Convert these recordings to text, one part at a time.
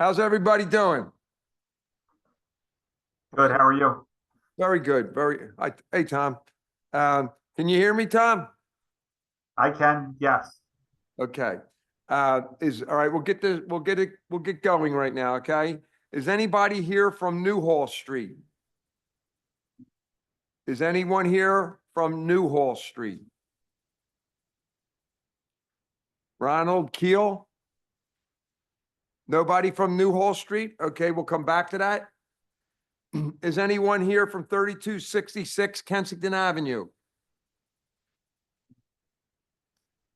How's everybody doing? Good, how are you? Very good. Hey, Tom. Can you hear me, Tom? I can, yes. Okay. All right. We'll get going right now. Okay. Is anybody here from Newhall Street? Is anyone here from Newhall Street? Ronald Keel? Nobody from Newhall Street? Okay, we'll come back to that. Is anyone here from 3266 Kensington Avenue?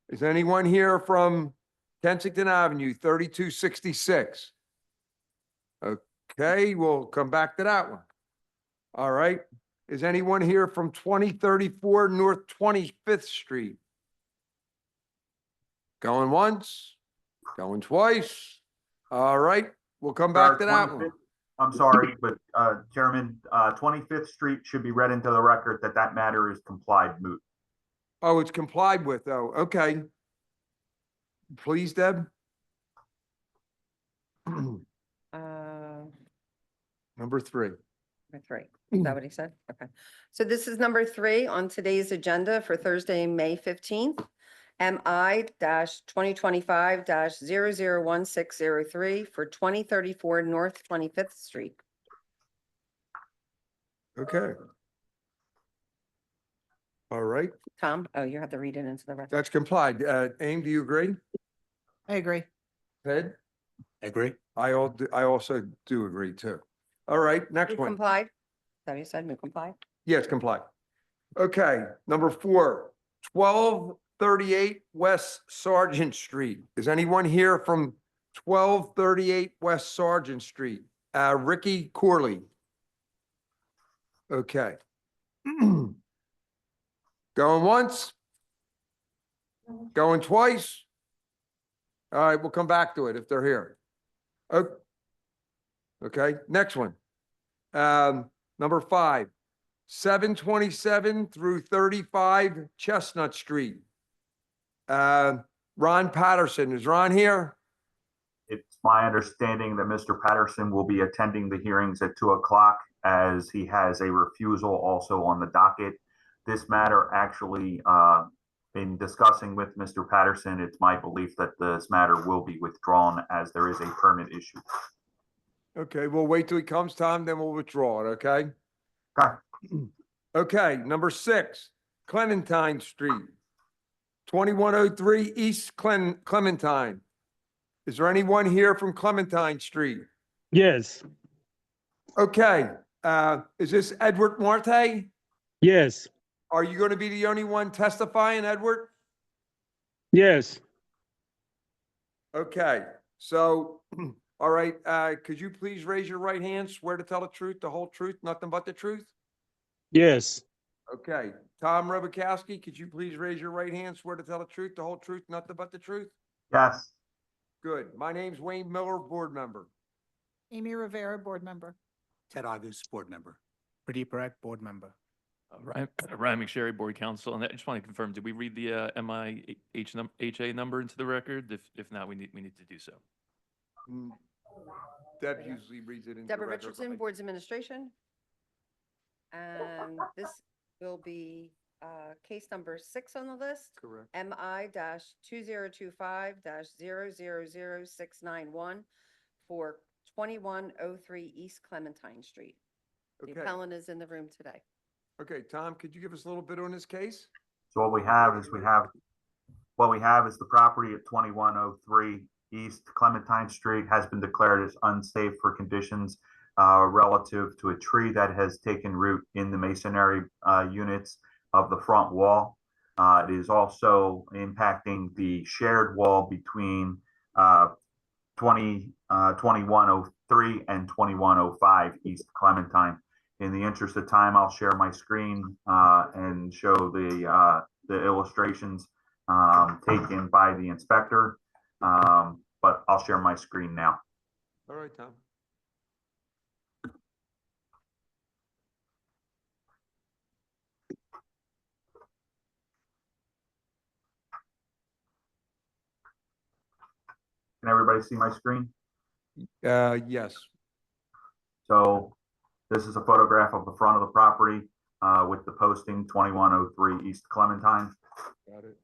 Is anyone here from Kensington Avenue, 3266? Okay, we'll come back to that one. All right. Is anyone here from 2034 North 25th Street? Going once, going twice. All right, we'll come back to that one. I'm sorry, but Chairman, 25th Street should be read into the record that that matter is complied moot. Oh, it's complied with, though. Okay. Please, Deb. Number three. Number three. Is that what he said? Okay. So this is number three on today's agenda for Thursday, May 15th. MI-2025-001603 for 2034 North 25th Street. Okay. All right, Tom, oh, you have to read it into the record. that's complied. Aim, do you agree? I agree. Ted? Agree. I also do agree too. All right, next Move one. complied? Is that what you said? Move complied? Yes, complied. Okay, number four, 1238 West Sergeant Street. Is anyone here from 1238 West Sergeant Street? Ricky Corley. Okay. Going once? Going twice? All right, we'll come back to it if they're here. Okay, next one. Number five, 727 through 35 Chestnut Street. Ron Patterson, is Ron here? It's my understanding that Mr. Patterson will be attending the hearings at 2 o'clock as he has a refusal also on the docket. This matter actually, in discussing with Mr. Patterson, it's my belief that this matter will be withdrawn as there is a permit issue. Okay, we'll wait till he comes, Tom, then we'll withdraw it, okay? Okay. Okay, number six, Clementine Street, 2103 East Clementine. Is there anyone here from Clementine Street? Yes, Okay, is this Edward Marte? yes, Are you going to be the only one testifying, Edward? yes. Okay, so, all right, could you please raise your right hand, swear to tell the truth, the whole truth, nothing but the truth? Yes, Okay, Tom Robakowski, could you please raise your right hand, swear to tell the truth, the whole truth, nothing but the truth? Yes. Good. My name's Wayne Miller, board member. Amy Rivera, board member. Ted Agus, board member. Pradeep Parekh, board member. Ryan McSherry, board counsel, and I just want to confirm, did we read the MIHA number into the record? If not, we need to do so. Deb usually reads it into the Deborah record. Richardson, Boards Administration. And this will be case number 6 on the list. Correct. MI-2025-000691 for 2103 East Clementine Street. The Okay. appellant is in the room today. Okay, Tom, could you give us a little bit on this case? So what we have is the property at 2103 East Clementine Street has been declared as unsafe for conditions relative to a tree that has taken root in the masonry units of the front wall. It is also impacting the shared wall between 2103 and 2105 East Clementine. In the interest of time, I'll share my screen and show the illustrations taken by the inspector, but I'll share my screen now. All right, Tom. Can everybody see my screen? Yes. So this is a photograph of the front of the property with the posting 2103 East Clementine. Got it.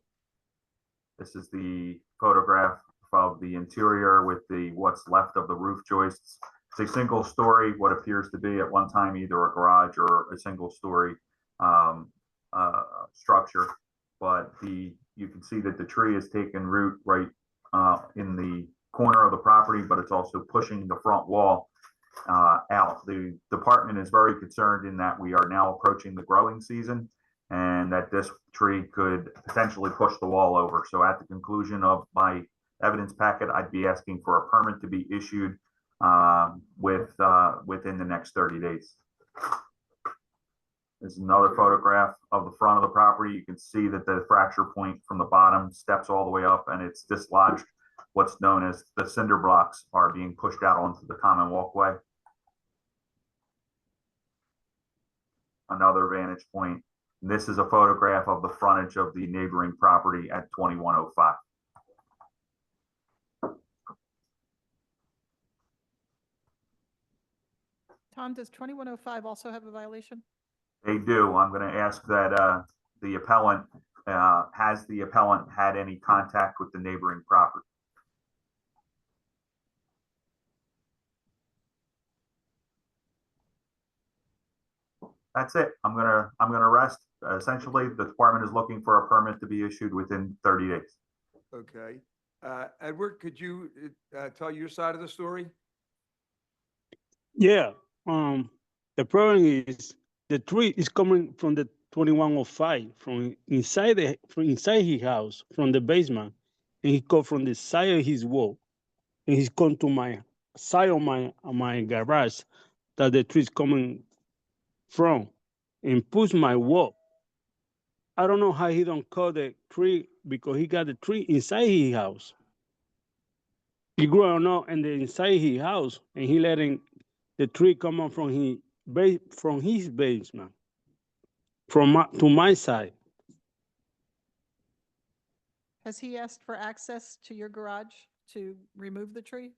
This is the photograph of the interior with the what's left of the roof joists. It's a single story, what appears to be at one time either a garage or a single story structure. But you can see that the tree has taken root right in the corner of the property, but it's also pushing the front wall out. The department is very concerned in that we are now approaching the growing season and that this tree could potentially push the wall over. So at the conclusion of my evidence packet, I'd be asking for a permit to be issued within the next 30 days. This is another photograph of the front of the property. You can see that the fracture point from the bottom steps all the way up and it's dislodged. What's known as the cinder blocks are being pushed out onto the common walkway. Another vantage point. This is a photograph of the frontage of the neighboring property at 2105. Tom, does 2105 also have a violation? They do. I'm going to ask that the appellant, has the appellant had any contact with the neighboring property? That's it. I'm gonna rest. Essentially, the department is looking for a permit to be issued within 30 days. Okay. Edward, could you tell your side of the story? Yeah. The problem is the tree is coming from the 2105 from inside his house, from the basement, and he come from the side of his wall, and he's come to my side of my garage that the tree is coming from, and push my wall. I don't know how he don't cut the tree because he got the tree inside his house. He grew up in the inside his house, and he letting the tree come up from his basement, to my side. Has he asked for access to your garage to remove the tree?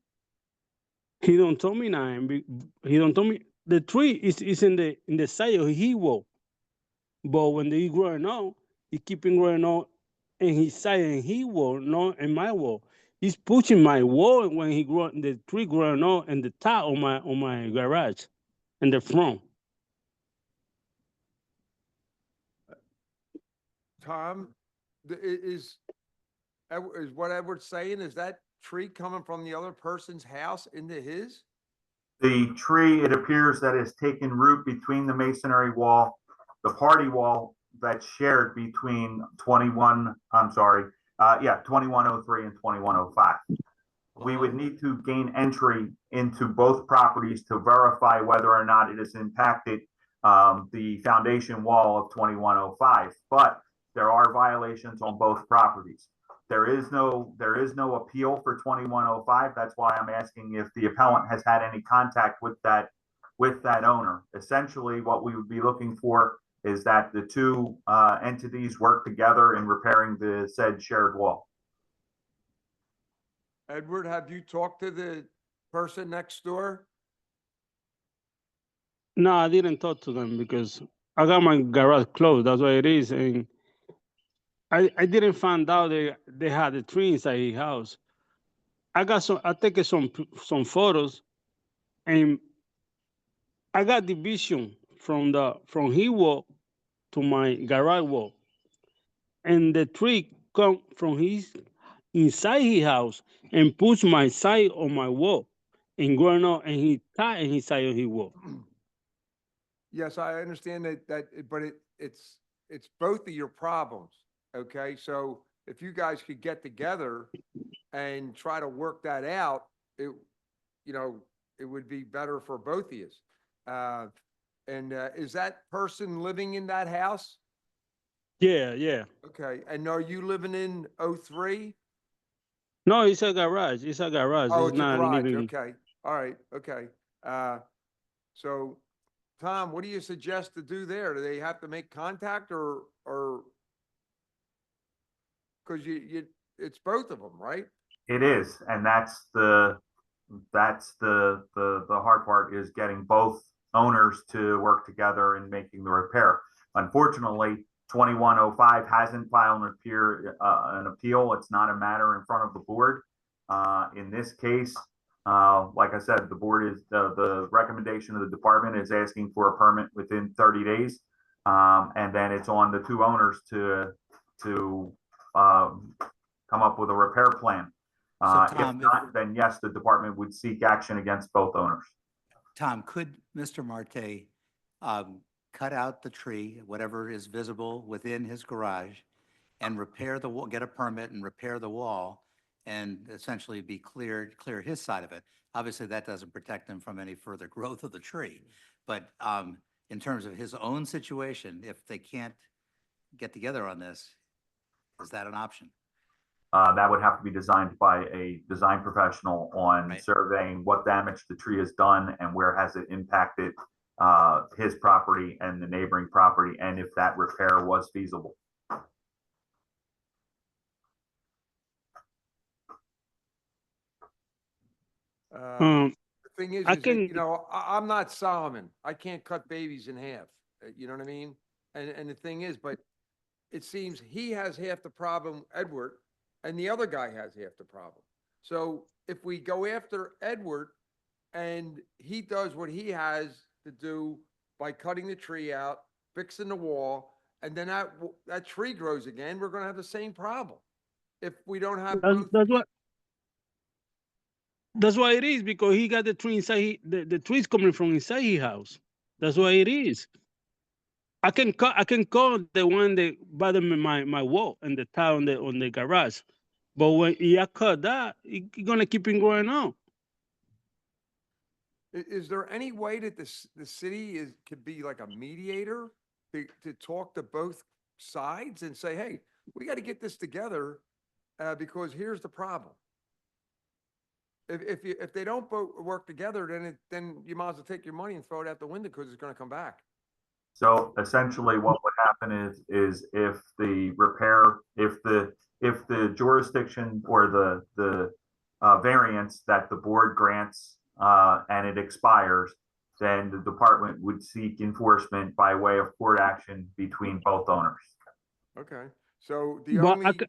He don't tell me nothing. He don't tell me the tree is in the side of his wall. But when they growing up, he keeping growing up in his side and his wall, not in my wall. He's pushing my wall when the tree growing up in the top of my garage, in the front. Tom, is what Edward's saying, is that tree coming from the other person's house into his? The tree, it appears that has taken root between the masonry wall, the party wall that's shared between 2103 and 2105. We would need to gain entry into both properties to verify whether or not it has impacted the foundation wall of 2105. But there are violations on both properties. There is no appeal for 2105. That's why I'm asking if the appellant has had any contact with that owner. Essentially, what we would be looking for is that the two entities work together in repairing the said shared wall. Edward, have you talked to the person next door? No, I didn't talk to them because I got my garage closed. That's what it is, and I didn't find out they had a tree inside his house. I take some photos, and I got division from his wall to my garage wall, and the tree come from his inside his house and push my side of my wall, and growing up, and he tied in his side of his wall. Yes, I understand but it's both of your problems, okay? So if you guys could get together and try to work that out, it would be better for both of you. Is that person living in that house? Yeah. Okay, and are you living in 03? No, it's a garage. It's a garage. Oh, It's it's a not garage, living. okay, all right, okay. So, Tom, what do you suggest to do there? Do they have to make contact or? Because it's both of them, right? It is, and that's the that's the hard part, is getting both owners to work together in making the repair. Unfortunately, 2105 hasn't filed an appeal. It's not a matter in front of the board. In this case, like I said, the board is, the recommendation of the department is asking for a permit within 30 days. And then it's on the two owners to come up with a repair plan. If Tom, not, then yes, the department would seek action against both owners. Tom, could Mr. Marte cut out the tree, whatever is visible within his garage, and repair the wall, get a permit and repair the wall, and essentially be clear his side of it? Obviously, that doesn't protect him from any further growth of the tree. But in terms of his own situation, if they can't get together on this, is that an option? That would have to be designed by a design professional on Right. surveying what damage the tree has done and where has it impacted his property and the neighboring property, and if that repair was feasible. Um, The thing is I that, can- you know, I'm not Solomon. I can't cut babies in half. You know what I mean? And the thing is, but it seems he has half the problem, Edward, and the other guy has half the problem. So if we go after Edward and he does what he has to do by cutting the tree out, fixing the wall, and then that tree grows again, we're gonna have the same problem. If we don't have both. That's why it is, because he got the tree inside, the tree's coming from inside his house. That's why it is. I can call the one that bother me my wall and the tile on the garage. But when I cut that, it's gonna keep it going on. Is there any way that the city could be like a mediator to talk to both sides and say, hey, we got to get this together because here's the problem. If they don't both work together, then you might as well take your money and throw it out the window because it's going to come back. So essentially what would happen is if the repair, if the jurisdiction or the variance that the board grants and it expires, then the department would seek enforcement by way of court action between both owners. Okay, so the But only, I can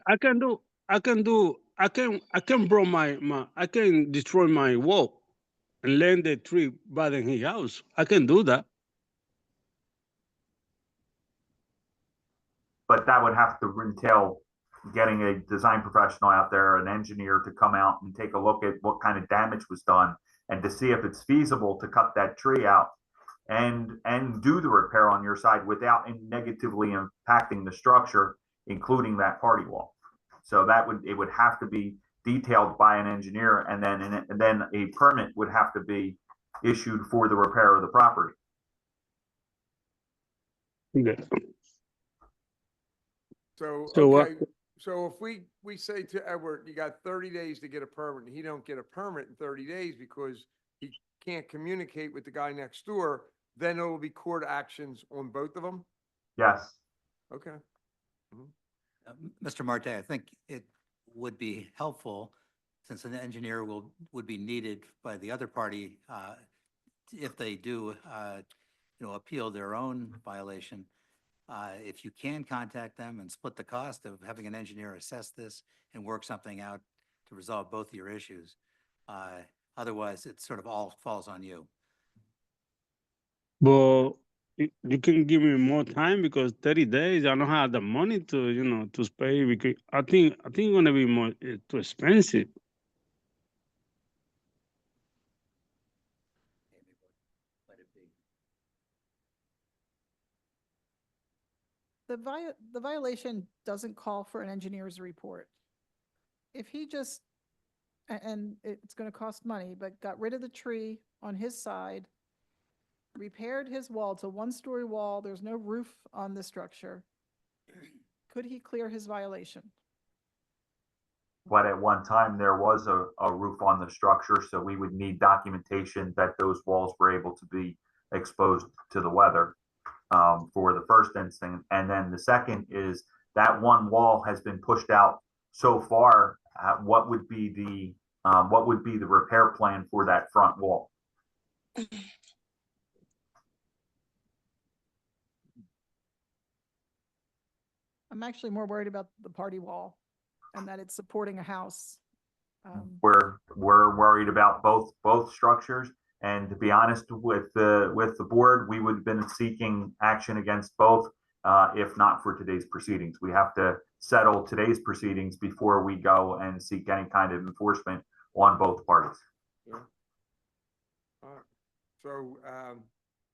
I can destroy my wall and land the tree bother his house. I can do that. But that would have to entail getting a design professional out there, an engineer, to come out and take a look at what kind of damage was done and to see if it's feasible to cut that tree out and do the repair on your side without negatively impacting the structure, including that party wall. So it would have to be detailed by an engineer, and then a permit would have to be issued for the repair of the property. Yeah. so, So, okay, so if we say to Edward, you got 30 days to get a permit, and he don't get a permit in 30 days because he can't communicate with the guy next door, then it'll be court actions on both of them? Yes. Okay. Mr. Marte, I think it would be helpful, since an engineer would be needed by the other party if they do, appeal their own violation. If you can contact them and split the cost of having an engineer assess this and work something out to resolve both of your issues. Otherwise, it sort of all falls on you. But you can give me more time, because 30 days, I don't have the money to, to pay, because I think it's gonna be more too expensive. The violation doesn't call for an engineer's report. If he just, and it's going to cost money, but got rid of the tree on his side, repaired his wall, it's a one-story wall, there's no roof on the structure, could he clear his violation? But at one time, there was a roof on the structure, so we would need documentation that those walls were able to be exposed to the weather for the first instance. And then the second is that one wall has been pushed out so far. What would be what would be the repair plan for that front wall? I'm actually more worried about the party wall and that it's supporting a house. We're worried about both structures. And to be honest with the board, we would have been seeking action against both, if not for today's proceedings. We have to settle today's proceedings before we go and seek any kind of enforcement on both parties. Yeah. So,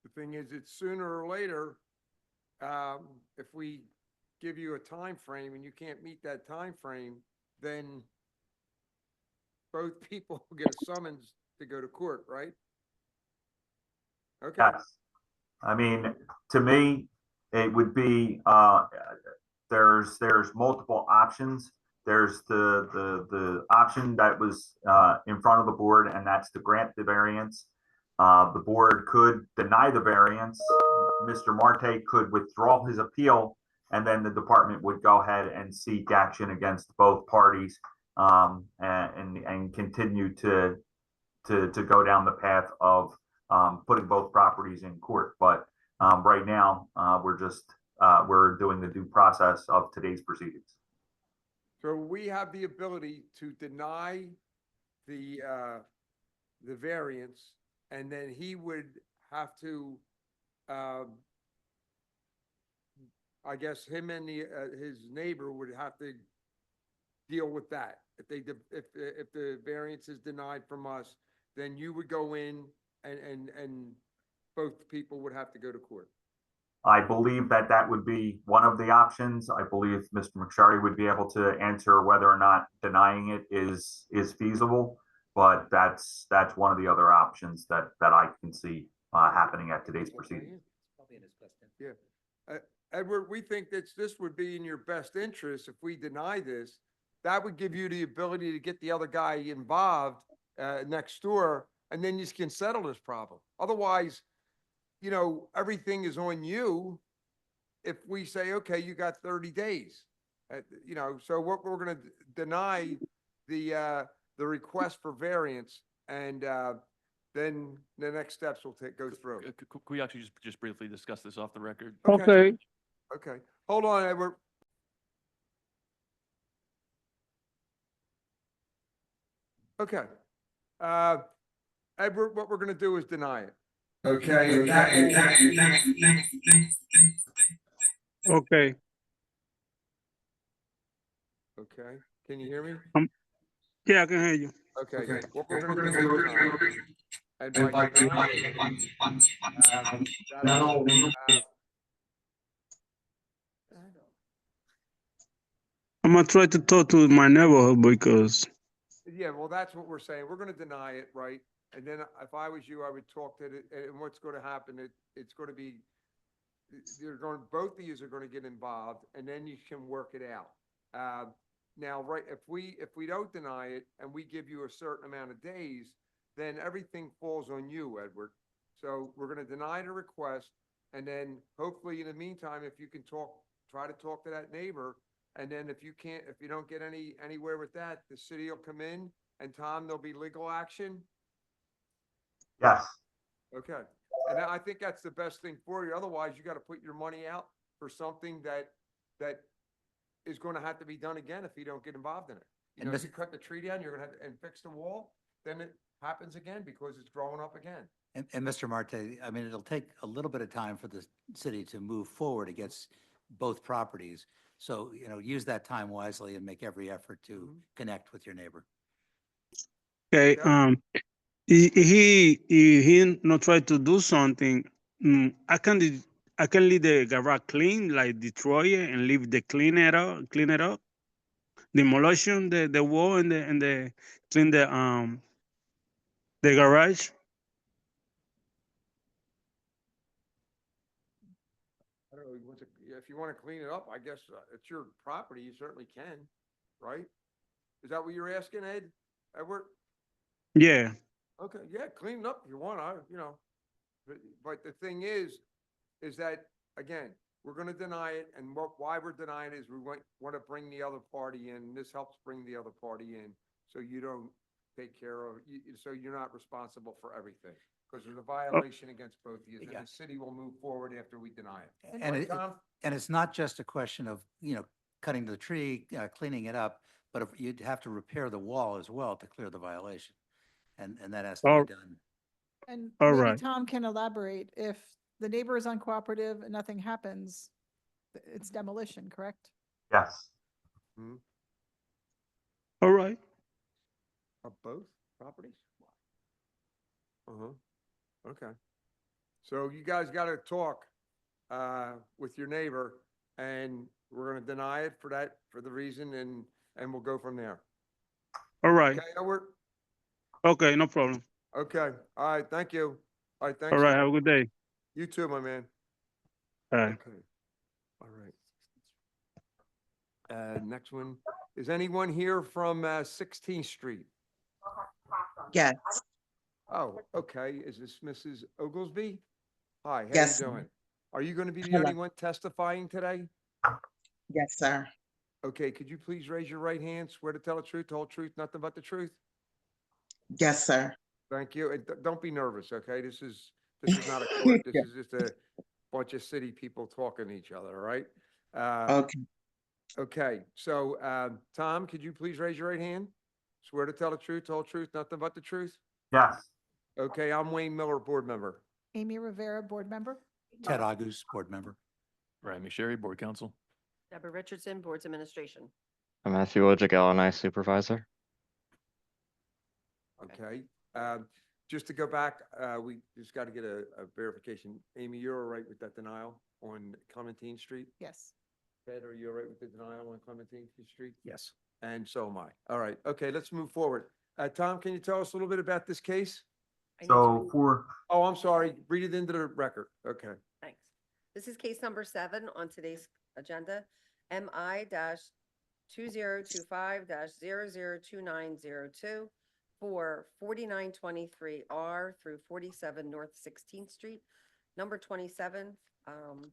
the thing is, it's sooner or later, if we give you a time frame and you can't meet that time frame, then both people will get a summons to go to court, right? Okay. Yes. I mean, to me, it would be, there's multiple options. There's the option that was, in front of the board, and that's to grant the variance. The board could deny the variance. Mr. Marte could withdraw his appeal, and then the department would go ahead and seek action against both parties, and continue to go down the path of putting both properties in court. But right now, we're doing the due process of today's proceedings. So we have the ability to deny the variance, and then he would have to, I guess him and his neighbor would have to deal with that. If the variance is denied from us, then you would go in and both people would have to go to court. I believe that would be one of the options. I believe Mr. McSherry would be able to answer whether or not denying it is feasible, but that's one of the other options that I can see happening at today's proceedings. Yeah. Edward, we think that this would be in your best interest if we deny this. That would give you the ability to get the other guy involved next door, and then you can settle this problem. Otherwise, everything is on you if we say, okay, you got 30 days. So what we're going to deny the request for variance, and then the next steps will go through. Could we actually just briefly discuss this off the record? Okay. Okay. Hold on, Edward. Okay. Edward, what we're going to do is deny it. Okay. Okay. Okay. Can you hear me? Yeah, I can hear you. Okay. What we're going to do is deny it. And by denying it, that'll, I'm gonna try to talk to my neighborhood because yeah, well, that's what we're saying. We're going to deny it, right? And then if I was you, I would talk to it, and what's going to happen, it's going to be, both of yous are going to get involved, and then you can work it out. Now, right, if we don't deny it and we give you a certain amount of days, then everything falls on you, Edward. So we're going to deny the request, and then hopefully in the meantime, if you can try to talk to that neighbor, and then if you don't get anywhere with that, the city will come in, and Tom, there'll be legal action. Yes. Okay. And I think that's the best thing for you. Otherwise, you got to put your money out for something that is going to have to be done again if you don't get involved in it. And If you cut the tree down, you're going to have to, and fix the wall, then it happens again because it's growing up again. And Mr. Marte, I mean, it'll take a little bit of time for the city to move forward against both properties. So, use that time wisely and make every effort to connect with your neighbor. okay, Yeah. he not try to do something. I can leave the garage clean, like destroy it and leave the clean it up, demolition the wall and the clean the garage. I don't know, if you want to clean it up, I guess it's your property, you certainly can, right? Is that what you're asking, Edward? Yeah. Okay, yeah, clean it up if you want, but the thing is that, again, we're gonna deny it, and why we're denying it is we want to bring the other party in, this helps bring the other party in, so you don't take care of, so you're not responsible for everything. Because there's a violation against both of you, and Yeah. the city will move forward after we deny it. And Right, it, Tom? and it's not just a question of, cutting the tree, cleaning it up, but if you'd have to repair the wall as well to clear the violation. And that has to Oh. be done. And All maybe right. Tom can elaborate. If the neighbor is uncooperative and nothing happens, it's demolition, correct? Yes. All right. Of both properties? Uh-huh, okay. So you guys gotta talk, with your neighbor, and we're gonna deny it for the reason, and we'll go from there. All right. Okay, Edward? Okay, no problem. Okay, all right, thank you. All right, All thanks. right. Ed. Have a good day. You too, my man. Bye. Okay, all right. Next one, is anyone here from 16th Street? Yes, Oh, okay, is this Mrs. Oglesby? Hi, how you Yes, sir. doing? Are you gonna be the Hello. only one testifying today? yes, sir. Okay, could you please raise your right hand, swear to tell the truth, the whole truth, nothing but the truth? Yes, sir. Thank you, and don't be nervous, okay? This is not a court, this Yeah. is just a bunch of city people talking to each other, all right? Uh, Okay, Okay, so, Tom, could you please raise your right hand? Swear to tell the truth, the whole truth, nothing but the truth? Yes. Okay, I'm Wayne Miller, board member. Amy Rivera, board member? Ted August, board member. Ryan McSherry, Board Counsel. Deborah Richardson, Boards Administration. I'm Matthew Wojcik, LNI supervisor. Okay, just to go back, we just got to get a verification. Amy, you're all right with that denial on Clementine Street? Yes. Ted, are you all right with the denial on Clementine Street? Yes. And so am I. All right, okay, let's move forward. Tom, can you tell us a little bit about this case? I need to So read- for, Oh, I'm sorry, read it into the record. Okay. Thanks. This is case number 7 on today's agenda, MI-2025-002902 for 4923R through 47 North 16th Street. Number 27,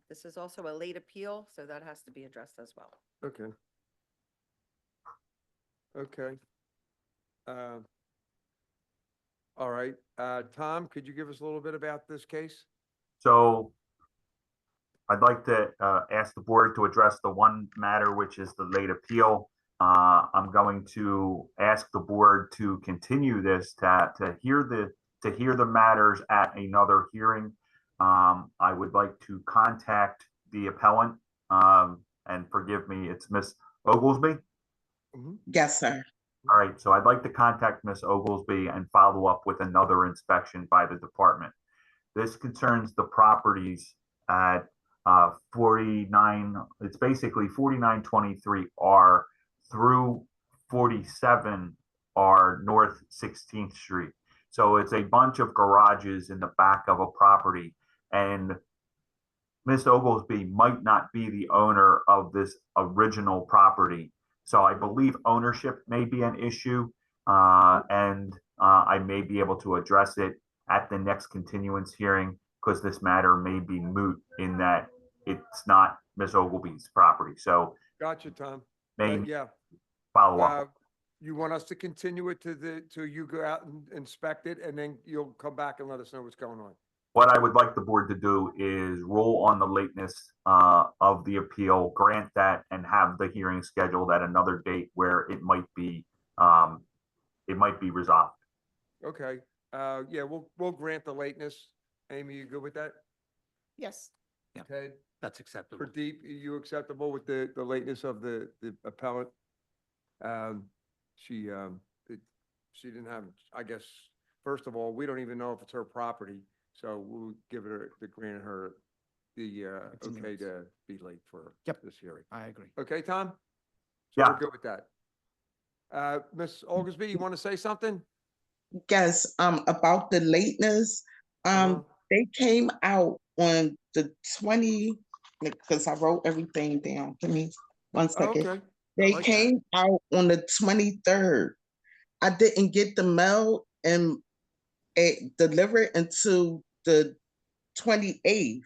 this is also a late appeal, so that has to be addressed as well. Okay. Okay. All right, Tom, could you give us a little bit about this case? so I'd like to ask the board to address the one matter, which is the late appeal. I'm going to ask the board to continue this to hear the matters at another hearing. I would like to contact the appellant, and forgive me, it's Miss Oglesby. Yes, sir. All right, so I'd like to contact Miss Oglesby and follow up with another inspection by the department. This concerns the properties at 49, it's basically 4923R through 47R North 16th Street. So it's a bunch of garages in the back of a property, and Miss Oglesby might not be the owner of this original property. So I believe ownership may be an issue, and I may be able to address it at the next continuance hearing, because this matter may be moot in that it's not Miss Ogilvy's property. So Gotcha, Tom. may Yeah, follow up. you want us to continue it till you go out and inspect it, and then you'll come back and let us know what's going on. What I would like the board to do is rule on the lateness of the appeal, grant that, and have the hearing scheduled at another date where it might be resolved. Okay, yeah, we'll grant the lateness. Amy, you good with that? Yes. Yeah. Ted, That's acceptable. Pradeep, you acceptable with the lateness of the appellant? She didn't have, I guess, first of all, we don't even know if it's her property, so we'll give her, grant her the, okay to be late for Yep. this hearing. I agree. Okay, Tom? So Yeah. we're good with that. Ms. Oglesby, you want to say something? Yes, about the lateness, Uh-huh. they came out on the 20, because I wrote everything down. Give me one Oh, second. okay. They like that. came out on the 23rd. I didn't get the mail and it delivered until the 28th.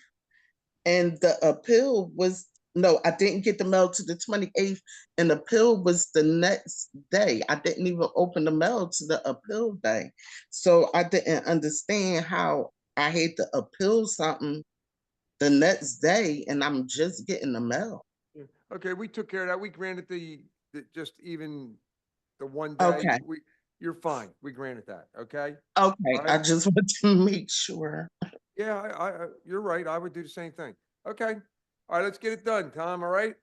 And the appeal was no, I didn't get the mail to the 28th, and the appeal was the next day. I didn't even open the mail to the appeal day. So I didn't understand how I had to appeal something the next day, and I'm just getting the mail. Okay, we took care of that. We granted just even the one day. Okay. You're fine. We granted that, okay? Okay, All I right. just want to make sure. Yeah, you're right. I would do the same thing. Okay. All right, let's get it done, Tom, all right?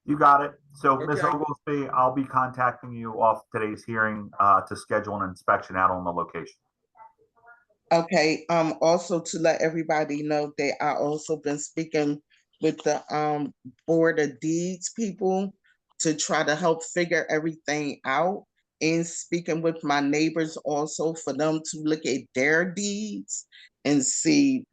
You got it. So, Ms. Okay. Oglesby, I'll be contacting you off today's hearing to schedule an inspection out on the location. Okay, also to let everybody know that I also been speaking with the Board of Deeds people to try to help figure everything out, and speaking with my neighbors also for them to look at their deeds and see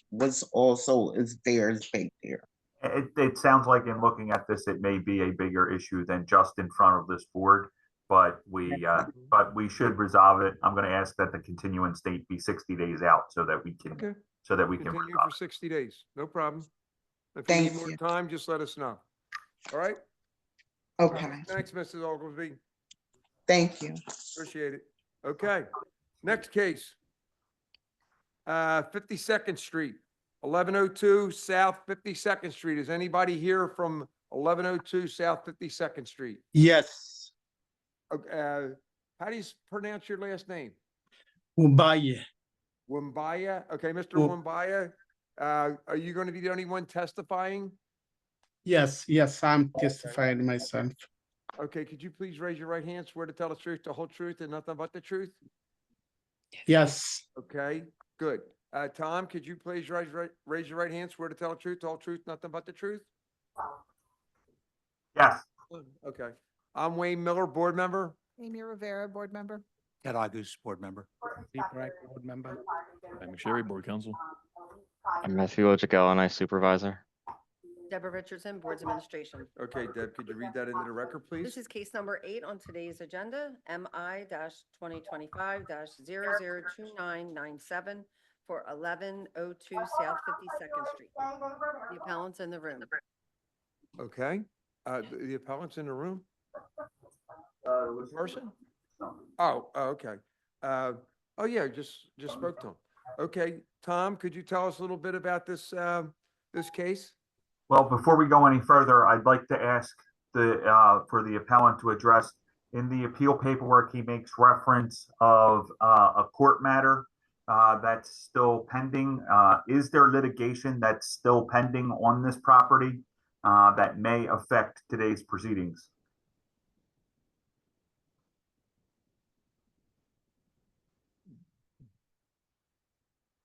what's also is theirs back there. It sounds like in looking at this, it may be a bigger issue than just in front of this board, but we should resolve it. I'm gonna ask that the continuance date be 60 days out so that we can, Okay. resolve Continue for 60 days. No problem. If you Thank need more you. time, just let us know. All right? Okay, Thanks, Mrs. Oglesby. thank you. Appreciate it. Okay, next case. 52nd Street, 1102 South 52nd Street. Is anybody here from 1102 South 52nd Street? Yes, How do you pronounce your last name? Ubaye. Wimbaya? Okay, Mr. Wo- Wimbaya, are you going to be the only one testifying? Yes, I'm testifying myself. Okay, could you please raise your right hand, swear to tell the truth, the whole truth, and nothing but the truth? Yes, Okay, good. Tom, could you please raise your right hand, swear to tell the truth, the whole truth, nothing but the truth? Yes. Okay. I'm Wayne Miller, board member. Amy Rivera, board member. Ted August, board member. Deep Rec Board Member. Ry McSherry, Board Counsel. I'm Matthew Wojcik, LNI supervisor. Deborah Richardson, Boards Administration. Okay, Deb, could you read that into the record, please? This is case number 8 on today's agenda, MI-2025-002997 for 1102 South 52nd Street. The appellant's in the room. Okay, the appellant's in the room? Person? Oh, okay. Oh, yeah, just spoke to him. Okay, Tom, could you tell us a little bit about this, this case? Well, before we go any further, I'd like to ask for the appellant to address, in the appeal paperwork, he makes reference of a court matter that's still pending. Is there litigation that's still pending on this property that may affect today's proceedings?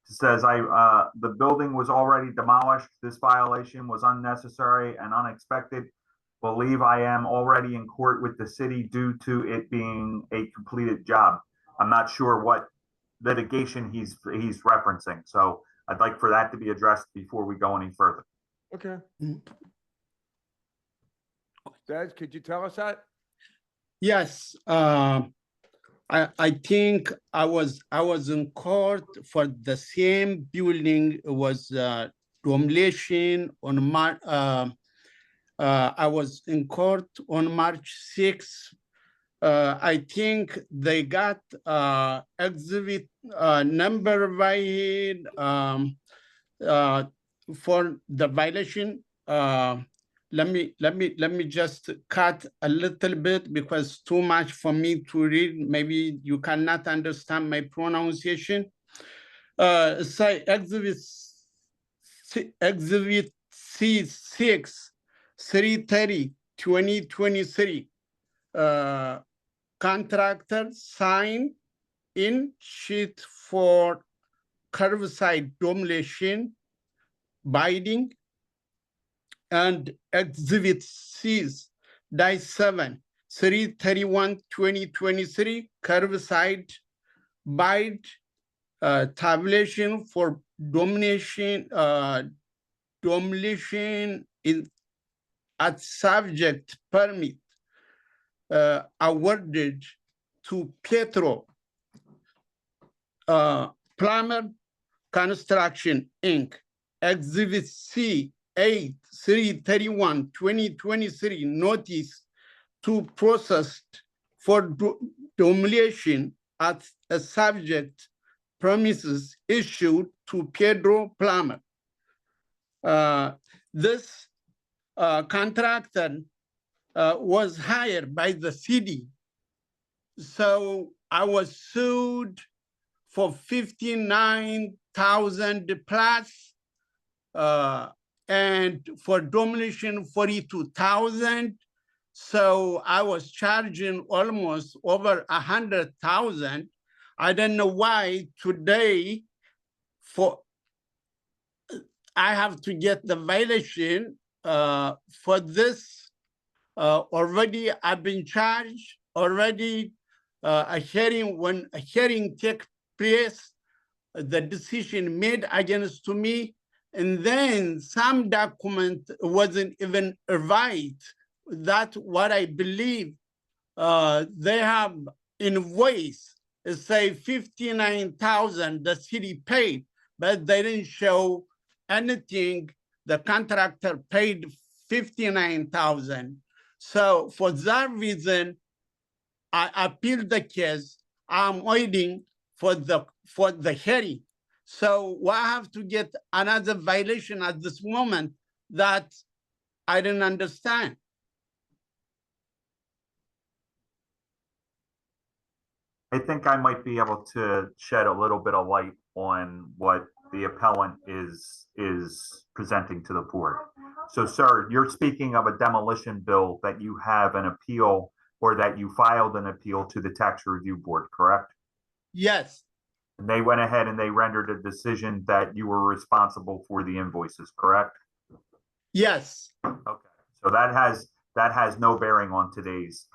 Says the building was already demolished. This violation was unnecessary and unexpected. Believe I am already in court with the city due to it being a completed job. I'm not sure what litigation he's referencing, so I'd like for that to be addressed before we go any further. Okay. Deb, could you tell us that? yes. I think I was in court for the same building. It was demolition on I was in court on March 6th. I think they got exhibit number by for the violation. Let me just cut a little bit because too much for me to read. Maybe you cannot understand my pronunciation. Say exhibit C6 330 2023. Contractor sign in sheet for curbside demolition binding, and exhibit C's -7 331 2023 curbside bind tabulation for demolition in at subject permit awarded to Petro Plumber Construction Inc. Exhibit C 8/3/31/2023 notice to process for demolition at a subject premises issued to Pedro Plummer. This contractor was hired by the city. So I was sued for 59,000 plus, and for demolition 42,000. So I was charging almost over 100,000. I don't know why today I have to get the violation for this. Already I've been charged already. When a hearing take place, the decision made against to me, and then some document wasn't even right. That's what I believe. They have invoice, it say 59,000 the city paid, but they didn't show anything. The contractor paid 59,000. So for that reason, I appealed the case. I'm waiting for the hearing. So I have to get another violation at this moment that I didn't understand. I think I might be able to shed a little bit of light on what the appellant is presenting to the board. So, sir, you're speaking of a demolition bill that you have an appeal, or that you filed an appeal to the tax review board, correct? Yes, And they went ahead and they rendered a decision that you were responsible for the invoices, correct? yes, Okay, so that has no bearing on today's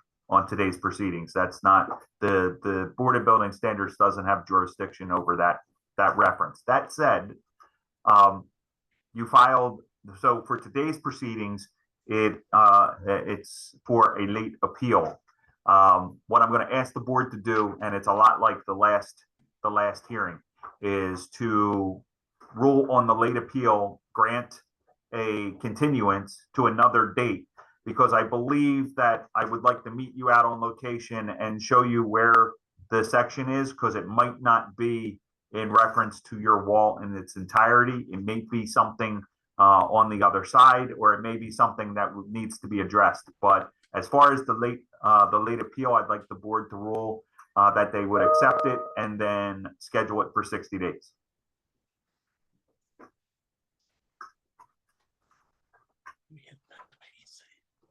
proceedings. That's not, the Board of Building Standards doesn't have jurisdiction over that reference. That said, you filed, so for today's proceedings, it's for a late appeal. What I'm going to ask the board to do, and it's a lot like the last hearing, is to rule on the late appeal, grant a continuance to another date, because I believe that I would like to meet you out on location and show you where the section is, because it might not be in reference to your wall in its entirety. It may be something on the other side, or it may be something that needs to be addressed. But as far as the late appeal, I'd like the board to rule that they would accept it and then schedule it for 60 days.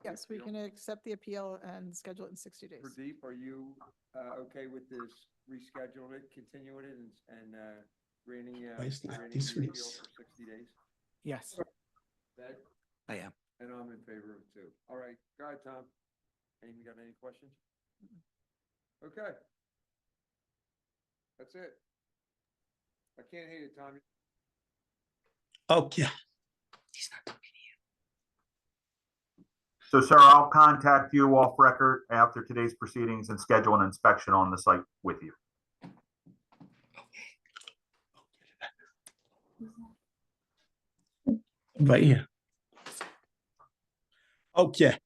Yes, we can accept the appeal and schedule it in 60 days. Pradeep, are you okay with this, rescheduling it, continuing it, and granting It's not granting this the appeal week's. for 60 days? Yes. That, I am. and I'm in favor of it too. All right, go ahead, Tom. Amy, got any questions? Okay. That's it. I can't hear you, Tom. okay. So, sir, I'll contact you off record after today's proceedings and schedule an inspection on the site with you. But yeah. Okay.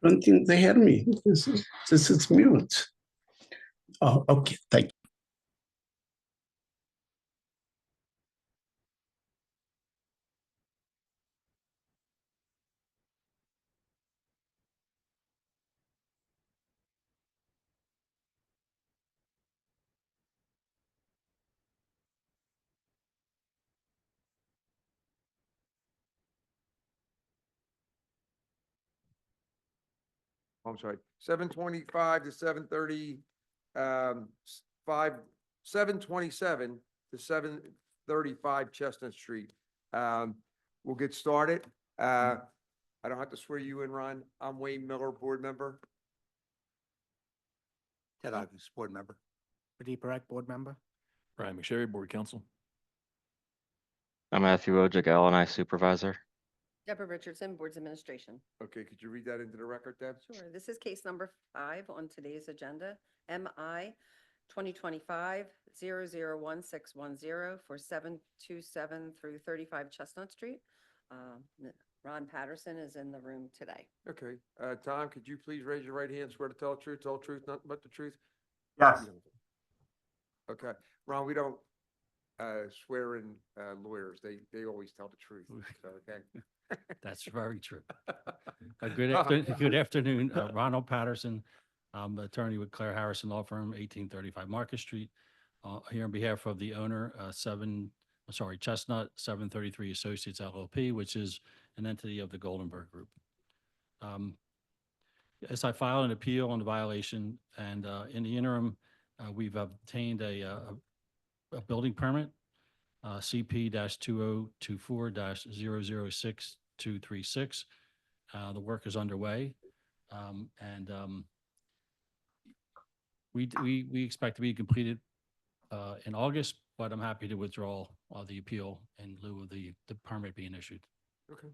Don't think they hear me. This is mute. Oh, okay, thank you. I'm sorry, 7:25 to 7:30, 7:27 to 7:35 Chestnut Street. We'll get started. I don't have to swear you in, Ron. I'm Wayne Miller, board member. Ted August, board member. Pradeep Parak, board member. Ryan McSherry, Board Counsel. I'm Matthew Ojagel and I supervisor. Deborah Richardson, Boards Administration. Okay, could you read that into the record, Deb? Sure. This is case number 5 on today's agenda. MI 2025-001610 for 727 through 35 Chestnut Street. Ron Patterson is in the room today. Okay, Tom, could you please raise your right hand, swear to tell the truth, nothing but the truth? Yes. Okay, Ron, we don't swear in lawyers. They always tell the truth, so, okay? That's very true. Good afternoon, Ronald Patterson. I'm attorney with Claire Harrison Law Firm, 1835 Market Street. Here on behalf of the owner, Chestnut 733 Associates LLP, which is an entity of the Goldenberg Group. As I filed an appeal on the violation, and in the interim, we've obtained a building permit, CP-2024-006236. The work is underway, and we expect to be completed in August, but I'm happy to withdraw the appeal in lieu of the permit being issued. Okay.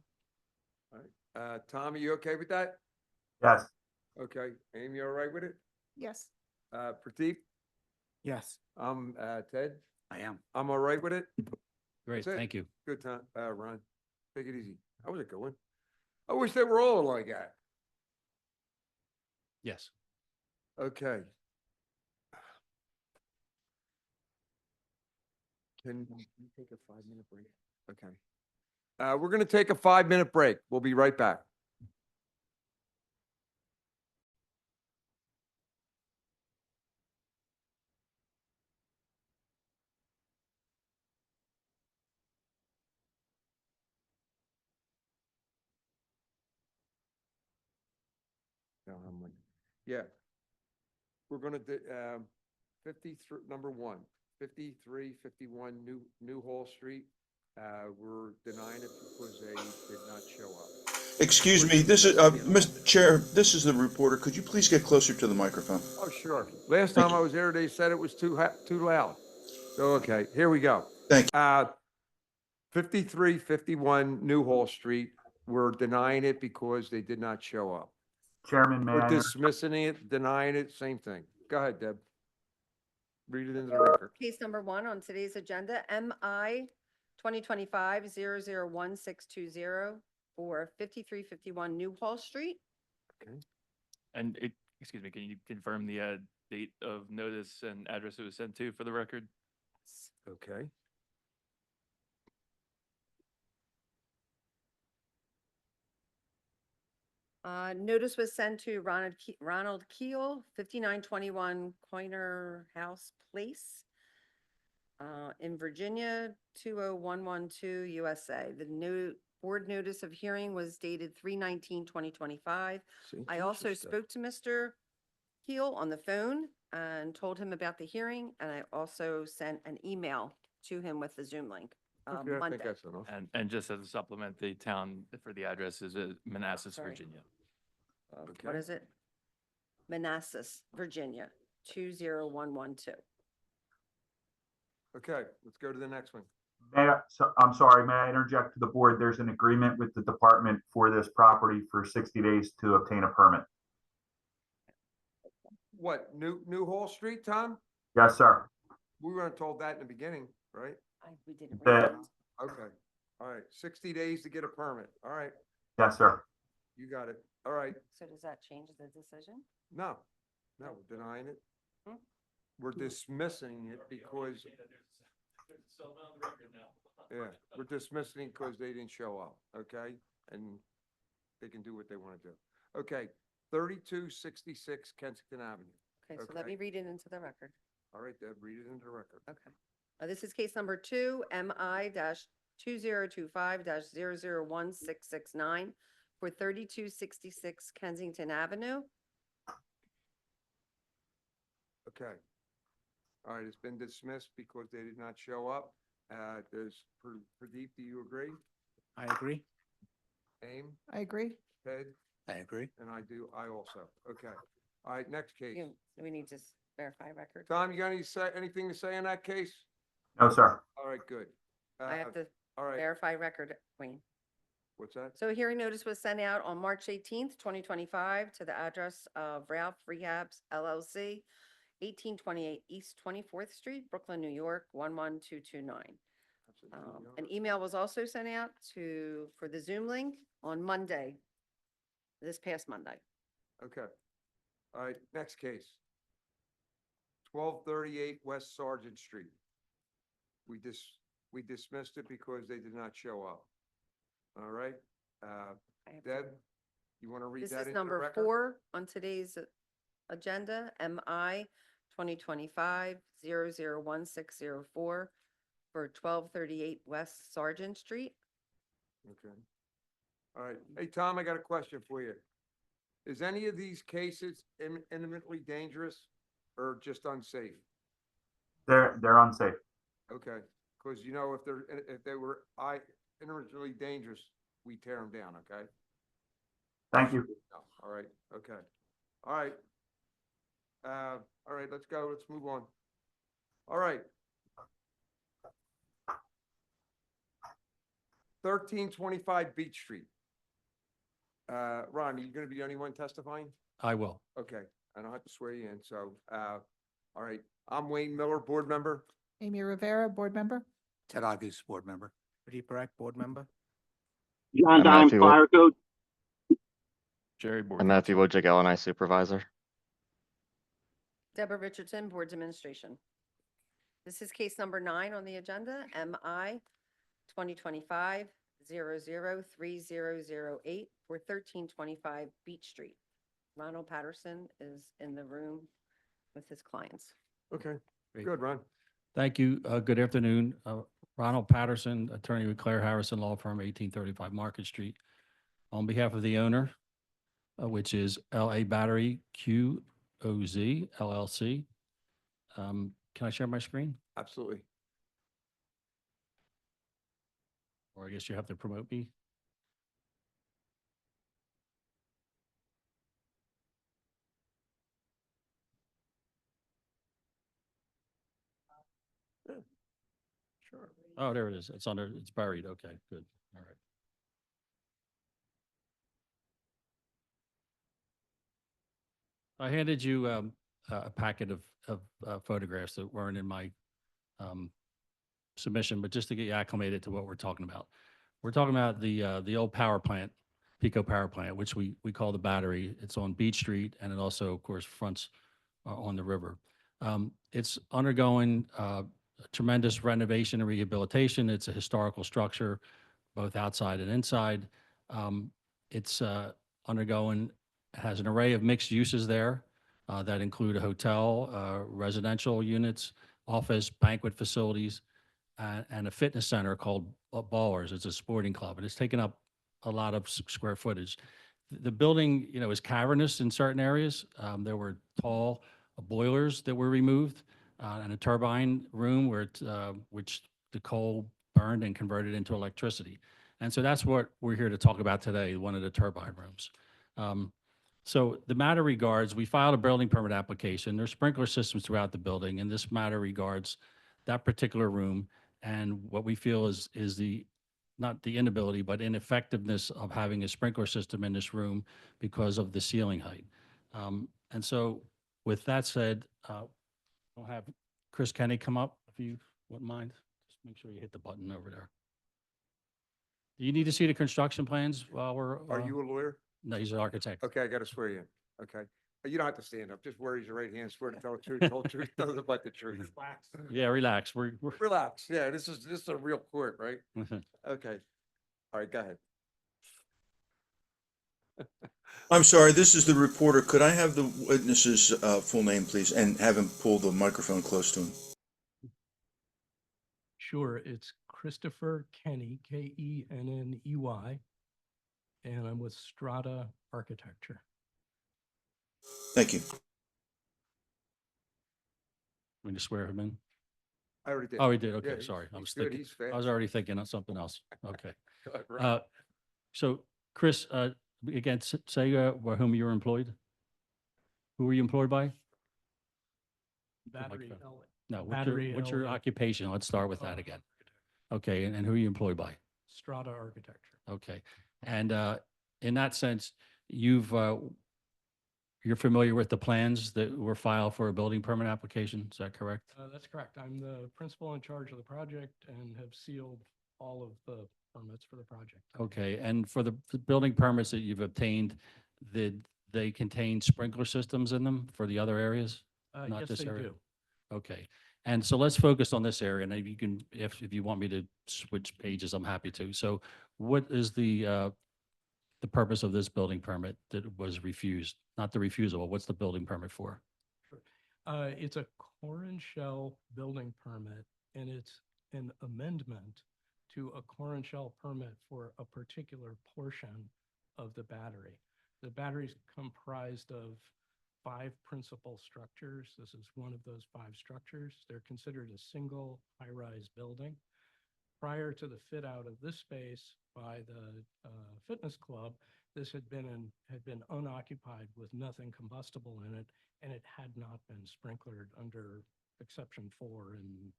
All right, Tom, are you okay with that? Yes. Okay, Amy, you all right with it? Yes. Pradeep, Yes. Ted, I am. I'm all right with it? Great, That's it. thank you. Good time, Ron, take it easy. How was it going? I wish they were all like that. Yes. Okay. Can we take a 5-minute break? Okay. We're gonna take a 5-minute break. We'll be right back. No, I'm like, yeah. We're gonna do, 53, number one, 5351 New Hall Street. We're denying it because they did not show up. Excuse me, this is, Mr. Chair, this is the reporter. Could you please get closer to the microphone? Oh, sure. Last Thank time I was there, they said it was too loud. So, okay, here we go. Thank you. 5351 New Hall Street. We're denying it because they did not show up. Chairman, may We're I? dismissing it, denying it, same thing. Go ahead, Deb. Read it into the record. Case number 1 on today's agenda, MI 2025-001620 for 5351 New Hall Street. And excuse me, can you confirm the date of notice and address it was sent to for the record? Okay. Notice was sent to Ronald Keel, 5921 Coiner House Place, in Virginia, 20112 USA. The new board notice of hearing was dated 3/19/2025. See, I here's also your stuff. spoke to Mr. Keel on the phone and told him about the hearing, and I also sent an email to him with the Zoom link Okay, I think Monday. that's enough. And just as a supplement, the town for the address is Manassas, Sorry. Virginia. What Okay. is it? Manassas, Virginia, 20112. Okay, let's go to the next one. I'm sorry, may I interject to the board? There's an agreement with the department for this property for 60 days to obtain a permit. What, New Hall Street, Tom? Yes, sir. We weren't told that in the beginning, right? We didn't. The- read it. Okay, all right, 60 days to get a permit. All right, Yes, sir. you got it. All right, So does that change the decision? no, we're denying it. Hmm? We're dismissing it because, yeah, we're dismissing it because they didn't show up, okay? And they can do what they want to do. Okay, 3266 Kensington Avenue. Okay, so let Okay. me read it into the record. All right, Deb, read it into the record. Okay. This is case number 2, MI-2025-001669 for 3266 Kensington Avenue. Okay. All right, it's been dismissed because they did not show up. Does Pradeep, do you agree? I agree. Aim, I agree. Ted, I agree. and I do, I also. Okay. All right, next case. We need to verify record. Tom, you got anything to say in that case? No, sir. All right, good. I have to All right, verify record, Wayne. what's that? So a hearing notice was sent out on March 18th, 2025 to the address of Ralph Rehabs LLC, 1828 East 24th Street, Brooklyn, New York, 11229. An email was also sent out for the Zoom link on Monday, this past Monday. Okay. All right, next case. 1238 West Sergeant Street. We dismissed it because they did not show up. All right, I have Deb, you want to read This that is into the number record? 4 on today's agenda, MI 2025-001604 for 1238 West Sergeant Street. Okay. All right. Hey, Tom, I got a question for you. Is any of these cases imminently dangerous or just unsafe? They're unsafe. Okay, because if they were imminently dangerous, we tear them down, okay? Thank you. All right, okay. All right. All right, let's go. Let's move on. All right. 1325 Beach Street. Ron, are you gonna be the only one testifying? I will. Okay, I don't have to swear you in, so, all right. I'm Wayne Miller, board member. Amy Rivera, board member. Ted August, board member. Rudy Parac, board member. I'm Matthew, Wo- Jerry Board I'm Matthew Council. Wojcik, LNI supervisor. Deborah Richardson, Boards Administration. This is case number 9 on the agenda, MI 2025-003008 for 1325 Beach Street. Ronald Patterson is in the room with his clients. Okay, Great. good, Ron. Thank you. Good afternoon. Ronald Patterson, attorney with Claire Harrison Law Firm, 1835 Market Street. On behalf of the owner, which is LA Battery QOZ LLC. Can I share my screen? Absolutely. Or I guess you have to promote me. Sure. Oh, there it is. It's buried. Okay, good. All right. I handed you a packet of photographs that weren't in my submission, but just to get you acclimated to what we're talking about. We're talking about the old power plant, Pico Power Plant, which we call the Battery. It's on Beach Street, and it also, of course, fronts on the river. It's undergoing tremendous renovation and rehabilitation. It's a historical structure, both outside and inside. It's has an array of mixed uses there that include a hotel, residential units, office, banquet facilities, and a fitness center called Ballers. It's a sporting club, and it's taken up a lot of square footage. The building, is cavernous in certain areas. There were tall boilers that were removed and a turbine room which the coal burned and converted into electricity. And so that's what we're here to talk about today, one of the turbine rooms. So the matter regards, we filed a building permit application. There's sprinkler systems throughout the building, and this matter regards that particular room and what we feel is not the inability, but ineffectiveness of having a sprinkler system in this room because of the ceiling height. And so with that said, I'll have Chris Kenny come up if you wouldn't mind. Just make sure you hit the button over there. Do you need to see the construction plans while we're? Are you a lawyer? No, he's an architect. Okay, I gotta swear you in. Okay. You don't have to stand up. Just raise your right hand, swear to tell the truth, whole truth, nothing but the truth. Yeah, relax. We're Relax. Yeah, this is a real court, right? Okay. All right, go ahead. I'm sorry, this is the reporter. Could I have the witness's full name, please, and have him pull the microphone close to him? Sure, it's Christopher Kenny, Kenney, and I'm with Strata Architecture. Thank you. going to swear him in? I already did. Oh, he did. Yeah, Okay, he's- sorry. I he's was good, thinking, he's I was fast. already thinking of something else. Okay. Good, right. So Chris, again, say by whom you were employed? Who were you employed by? Battery microphone. L- No, Battery what's your LA. occupation? Let's start with that again. Okay, and who are you employed by? Strata Architecture. Okay. And in that sense, you've You're familiar with the plans that were filed for a building permit application, is that correct? That's correct. I'm the principal in charge of the project and have sealed all of the permits for the project. Okay, and for the building permits that you've obtained, did they contain sprinkler systems in them for the other areas? Not Yes, this they area? do. Okay, and so let's focus on this area, and if you can, if you want me to switch pages, I'm happy to. So what is the purpose of this building permit that was refused? Not the refusal, but what's the building permit for? It's a core and shell building permit, and it's an amendment to a core and shell permit for a particular portion of the battery. The battery is comprised of 5 principal structures. This is one of those 5 structures. They're considered a single high-rise building. Prior to the fit out of this space by the fitness club, this had been unoccupied with nothing combustible in it, and it had not been sprinklered under exception 4 in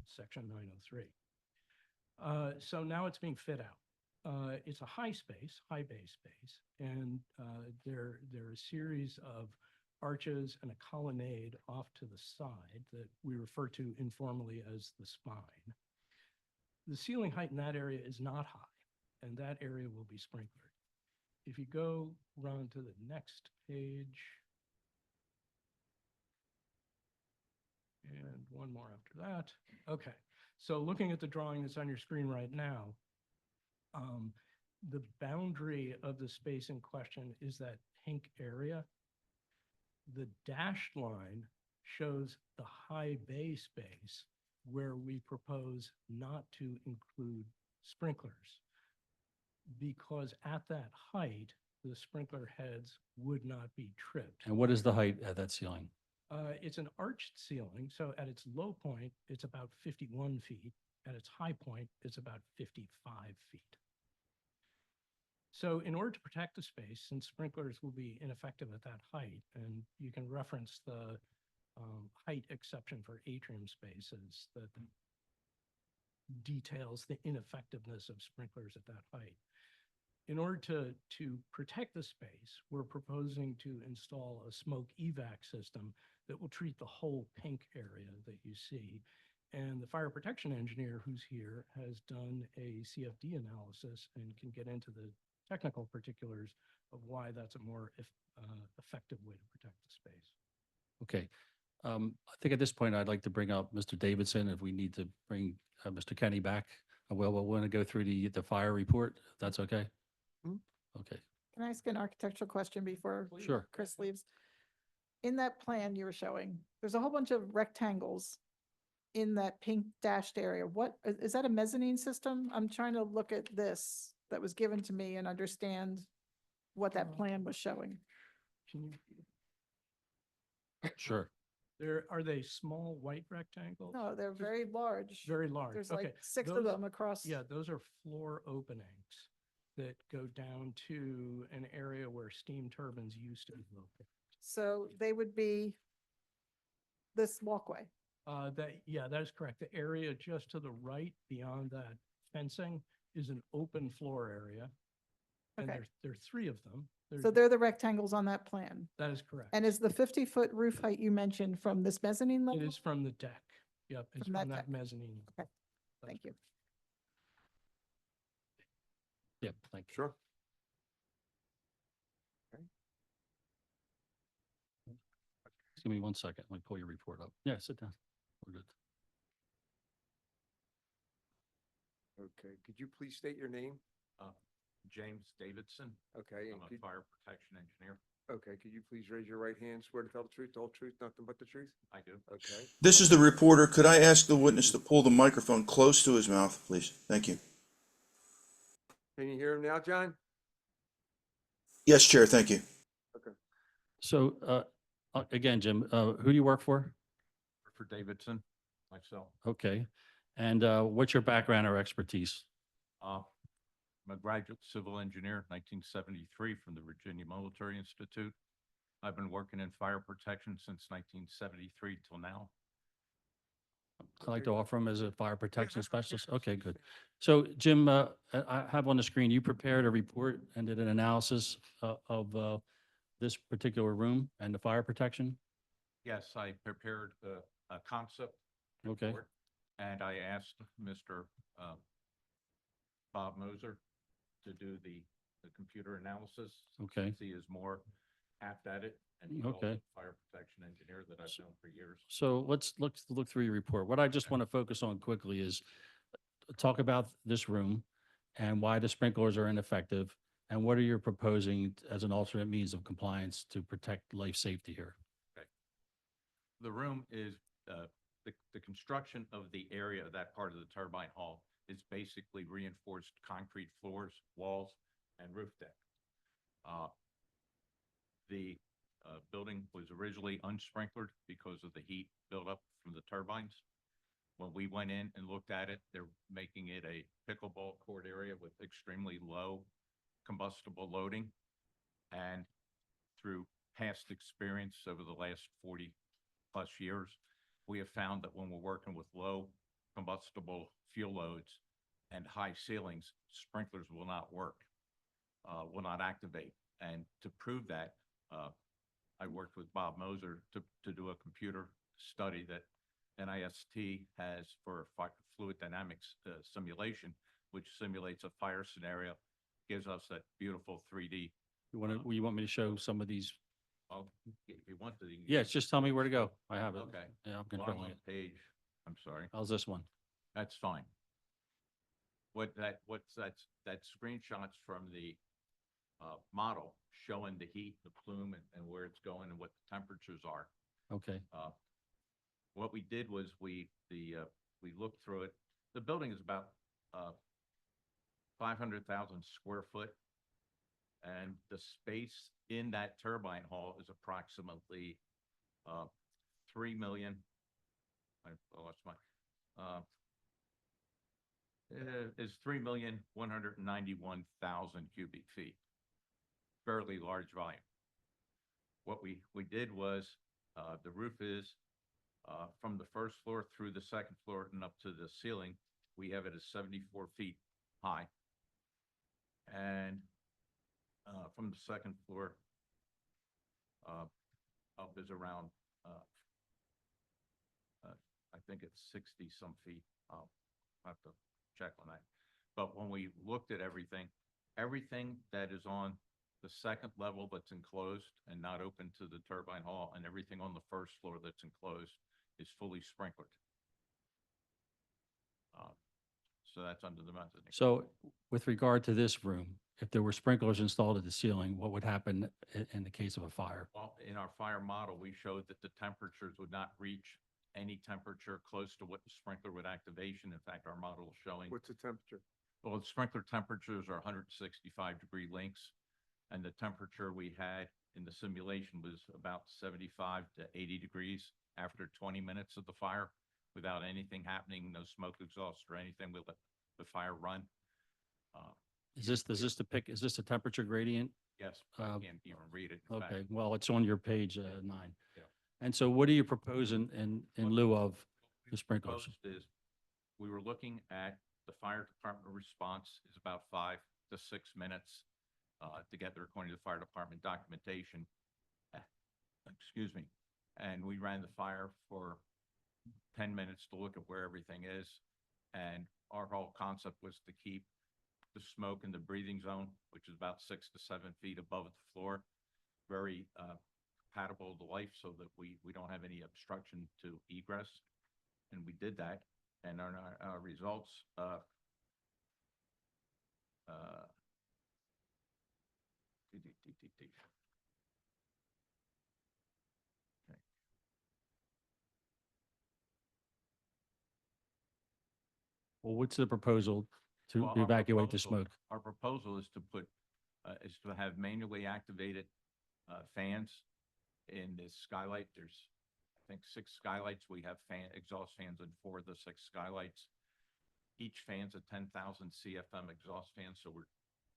section 903. So now it's being fit out. It's a high bay space, and there are a series of arches and a colonnade off to the side that we refer to informally as the spine. The ceiling height in that area is not high, and that area will be sprinklered. If you go run to the next page, and one more after that. Okay, so looking at the drawing that's on your screen right now, the boundary of the space in question is that pink area. The dashed line shows the high bay space where we propose not to include sprinklers, because at that height, the sprinkler heads would not be tripped. And what is the height at that ceiling? It's an arched ceiling, so at its low point, it's about 51 feet. At its high point, it's about 55 feet. So in order to protect the space, since sprinklers will be ineffective at that height, and you can reference the height exception for atrium spaces that details the ineffectiveness of sprinklers at that height. In order to protect the space, we're proposing to install a smoke evac system that will treat the whole pink area that you see. And the fire protection engineer who's here has done a CFD analysis and can get into the technical particulars of why that's a more effective way to protect the space. Okay. I think at this point, I'd like to bring up Mr. Davidson if we need to bring Mr. Kenny back. We'll want to go through the fire report, if that's okay? Mhm. Okay, Can I ask an architectural question before sure. Chris leaves? In that plan you were showing, there's a whole bunch of rectangles in that pink dashed area. What, is that a mezzanine system? I'm trying to look at this that was given to me and understand what that plan was showing. Can you, Sure. are they small white rectangles? No, they're very large. Very large. There's Okay. like 6 of Those- them across. Yeah, those are floor openings that go down to an area where steam turbines used to be located. So they would be this walkway. That is correct. The area just to the right beyond that fencing is an open floor area. And Okay. there are 3 of them. So they're the rectangles on that plan. That is correct. And is the 50-foot roof height you mentioned from this mezzanine It level? is from the deck. Yep, it's From from that that deck. mezzanine. Okay. That's Thank you. Yep, thank you. Sure. Just give me 1 second. Let me pull your report up. Yeah, sit down. We're good. Okay, could you please state your name? James Davidson. Okay, I'm and a fire protection engineer. okay, could you please raise your right hand, swear to tell the truth, the whole truth, nothing but the truth? I do. Okay, This is the reporter. Could I ask the witness to pull the microphone close to his mouth, please? Thank you. can you hear him now, John? Yes, Chair, thank you. Okay, So, again, Jim, who do you work for? For Davidson, myself. Okay. And what's your background or expertise? I'm a graduate civil engineer, 1973 from the Virginia Military Institute. I've been working in fire protection since 1973 till now. I'd like to Okay. offer him as a fire protection Yeah. specialist. Okay, good. So Jim, I have on the screen, you prepared a report and did an analysis of this particular room and the fire protection? Yes, I prepared a concept Okay, report, and I asked Mr. Bob Moser to do the computer analysis. Okay. Since he is more apt at it, and he's also Okay. a fire protection engineer that I've known for years. so let's look through your report. What I just want to focus on quickly is talk about this room and why the sprinklers are ineffective, and what are you proposing as an alternate means of compliance to protect life safety here? The room is, the construction of the area of that part of the turbine hall is basically reinforced concrete floors, walls, and roof deck. The building was originally unsprinklered because of the heat buildup from the turbines. When we went in and looked at it, they're making it a pickleball court area with extremely low combustible loading. And through past experience over the last 40+ years, we have found that when we're working with low combustible fuel loads and high ceilings, sprinklers will not work, will not activate. And to prove that, I worked with Bob Moser to do a computer study that NIST has for fluid dynamics simulation, which simulates a fire scenario, gives us that beautiful 3D. You want me to show some of these? Well, if you want to. you can Yes, use just tell me where to go. I have it. Okay. Yeah, I'm Well, I'm controlling on it. page, I'm sorry. How's this one? That's fine. That screenshots from the model showing the heat, the plume, and where it's going and what the temperatures are. Okay, What we did was we looked through it. The building is about 500,000 square foot, and the space in that turbine hall is approximately 3 million. I lost my. Is 3,191,000 cubic feet. Fairly large volume. What we did was, the roof is from the first floor through the second floor and up to the ceiling, we have it as 74 feet high. And from the second floor up is around, I think it's 60 some feet. I'll have to check on that. But when we looked at everything that is on the second level that's enclosed and not open to the turbine hall, and everything on the first floor that's enclosed is fully sprinkled. So that's under the method. so with regard to this room, if there were sprinklers installed at the ceiling, what would happen in the case of a fire? Well, in our fire model, we showed that the temperatures would not reach any temperature close to what the sprinkler would activation. In fact, our model is showing, What's the temperature? well, the sprinkler temperatures are 165-degree links, and the temperature we had in the simulation was about 75 to 80 degrees after 20 minutes of the fire, without anything happening, no smoke exhaust or anything. We let the fire run. Is this a temperature gradient? Yes, I Uh, can't even read it. In fact. Okay, well, it's on your page 9. Yeah. And so what do you propose in lieu of the sprinklers? Proposed is, we were looking at the fire department response is about 5 to 6 minutes together according to the fire department documentation. Excuse me. And we ran the fire for 10 minutes to look at where everything is. And our whole concept was to keep the smoke in the breathing zone, which is about 6 to 7 feet above the floor, very compatible to life, so that we don't have any obstruction to egress. And we did that. And our results, okay. Well, what's the proposal to Well, our evacuate the proposal- smoke? Our proposal is to put, is to have manually activated fans in the skylight. There's, I think, 6 skylights. We have exhaust fans in 4 of the 6 skylights. Each fan's a 10,000 CFM exhaust fan, so we're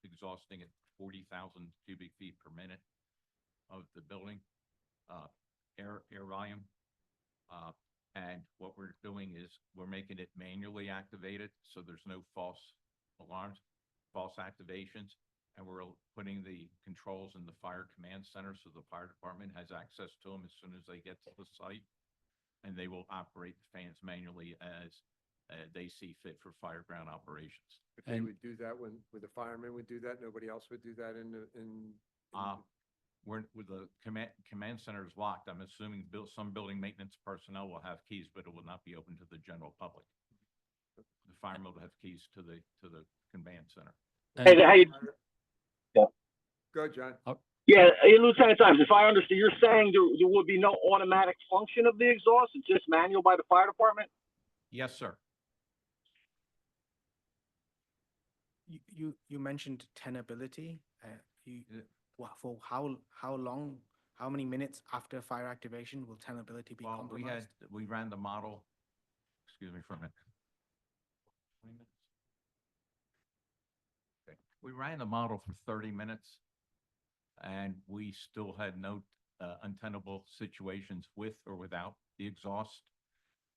exhausting at 40,000 cubic feet per minute of the building, air volume. And what we're doing is we're making it manually activated, so there's no false alarms, false activations. And we're putting the controls in the fire command center, so the fire department has access to them as soon as they get to the site. And they will operate the fans manually as they see fit for fireground operations. If they And- would do that when the firemen would do that, nobody else would do that in With the command center is locked. I'm assuming some building maintenance personnel will have keys, but it will not be open to the general public. The firemen will have keys to the command center. And- how you, Go, John. yeah, hey, Lieutenant Times, if I understand, you're saying there would be no automatic function of the exhaust, it's just manual by the fire department? Yes, sir. You mentioned tenability. For how long, how many minutes after fire activation will tenability be Well, compromised? we ran the model, excuse me for a minute. 20 minutes? Okay. We ran the model for 30 minutes and we still had no untenable situations with or without the exhaust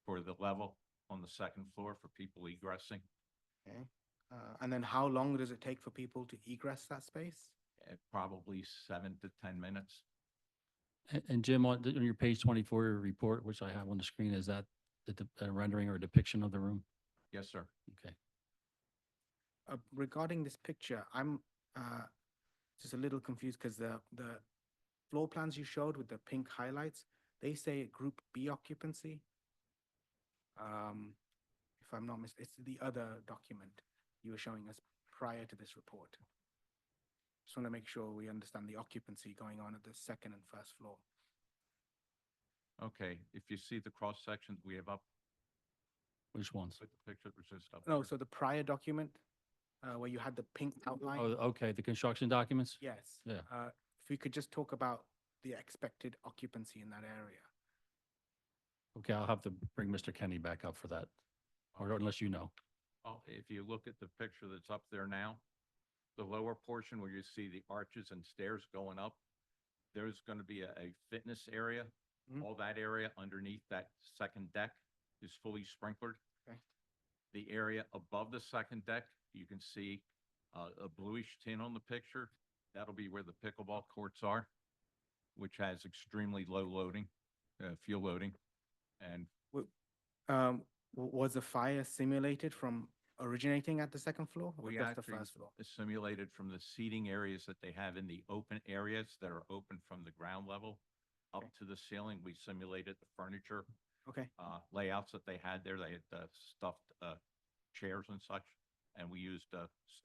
for the level on the second floor for people egressing. Okay. And then how long does it take for people to egress that space? Probably 7 to 10 minutes. And Jim, on your page 24 report, which I have on the screen, is that the rendering or depiction of the room? Yes, sir. Okay. Regarding this picture, I'm just a little confused because the floor plans you showed with the pink highlights, they say Group B occupancy. If I'm not mistaken, it's the other document you were showing us prior to this report. Just want to make sure we understand the occupancy going on at the second and first floor. Okay, if you see the cross sections we have up, Which ones? put the picture was just up. No, there. so the prior document, where you had the pink outline. Oh, okay, the construction documents? Yes. Yeah. If we could just talk about the expected occupancy in that area. Okay, I'll have to bring Mr. Kenny back up for that, or unless you know. Oh, if you look at the picture that's up there now, the lower portion where you see the arches and stairs going up, there's going to be a fitness area. Mhm. All that area underneath that second deck is fully sprinklered. Okay. The area above the second deck, you can see a bluish tint on the picture. That'll be where the pickleball courts are, which has extremely low loading, fuel loading. And Was the fire simulated from originating at the second floor or we just the actually first floor? simulated from the seating areas that they have in the open areas that are open from the ground level up Okay. to the ceiling. We simulated the furniture Okay, layouts that they had there. They had stuffed chairs and such, and we used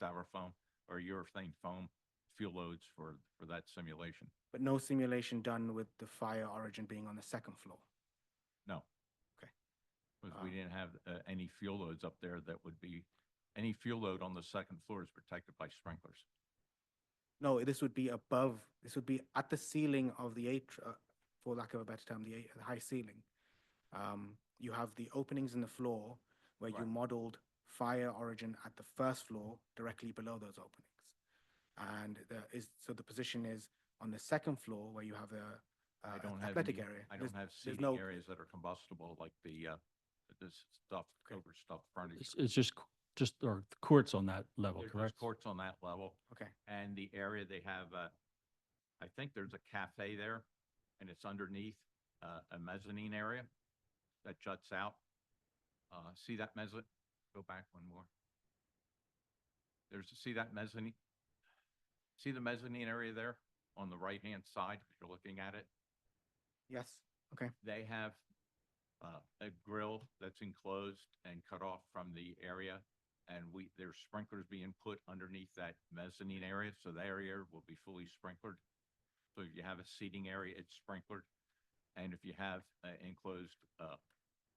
styrofoam or urethane foam fuel loads for that simulation. but no simulation done with the fire origin being on the second floor? No. Okay. Because we didn't have any fuel loads up there that would be, any fuel load on the second floor is protected by sprinklers. No, this would be above, this would be at the ceiling of the for lack of a better term, the high ceiling. You have the openings in the floor where you Right. modeled fire origin at the first floor directly below those openings. And so the position is on the second floor where you have the I don't have athletic any- area. I There's- don't have there's seating no- areas that are combustible like this stuffed, Okay. overstuffed furniture. It's just, or courts on that level, There's correct? courts on that level. Okay. And the area they have, I think there's a cafe there and it's underneath a mezzanine area that juts out. See that mezzanine? Go back one more. See that mezzanine? See the mezzanine area there on the right-hand side, if you're looking at it? Yes, okay. They have a grill that's enclosed and cut off from the area. And there's sprinklers being put underneath that mezzanine area, so that area will be fully sprinklered. So if you have a seating area, it's sprinklered. And if you have enclosed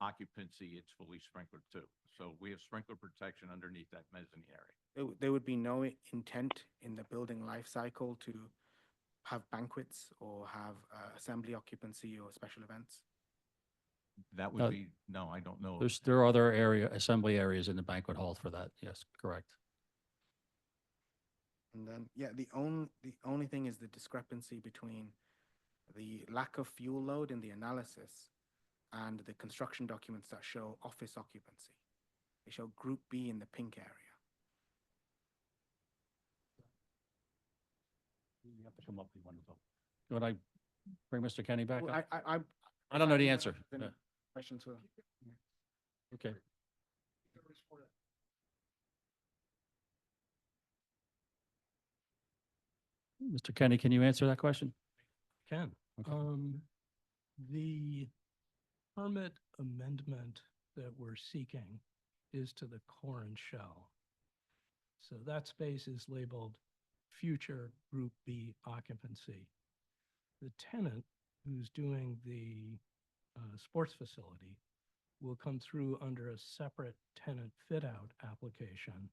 occupancy, it's fully sprinklered too. So we have sprinkler protection underneath that mezzanine area. There would be no intent in the building life cycle to have banquets or have assembly occupancy or special events? That would be, no, I don't know. There are other assembly areas in the banquet hall for that. Yes, correct. And then, yeah, the only thing is the discrepancy between the lack of fuel load in the analysis and the construction documents that show office occupancy. They show Group B in the pink area. You have to come up with one of them. Would I bring Mr. Kenny back Well, up? I don't know the anyone answer. else has any Yeah. Questions for? Okay. Mr. Kenny, can you answer that question? Can. Okay. The permit amendment that we're seeking is to the core and shell. So that space is labeled future Group B occupancy. The tenant who's doing the sports facility will come through under a separate tenant fit-out application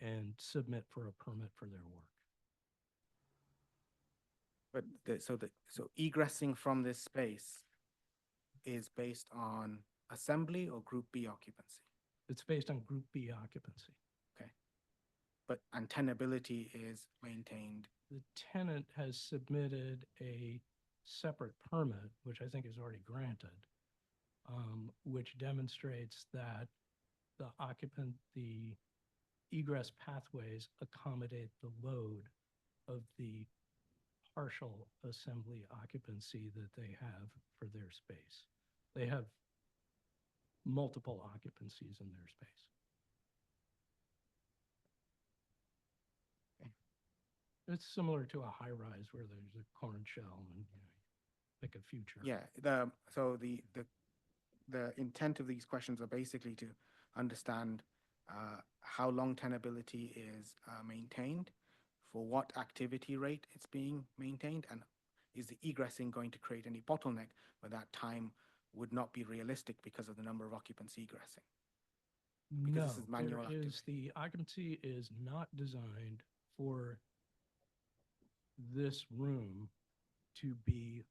and submit for a permit for their work. But so egressing from this space is based on assembly or Group B occupancy? It's based on Group B occupancy. But tenability is maintained. The tenant has submitted a separate permit, which I think is already granted, which demonstrates that the egress pathways accommodate the load of the partial assembly occupancy that they have for their space. They have multiple occupancies in their space. It's similar to a high rise where there's a core and shell and pick a future. Yeah, the intent of these questions are basically to understand how long tenability is maintained, for what activity rate it's being maintained, and is the egressing going to create any bottleneck where that time would not be realistic because of the number of occupants egressing? Because No, this is manual there is, the occupancy is not designed for this room to be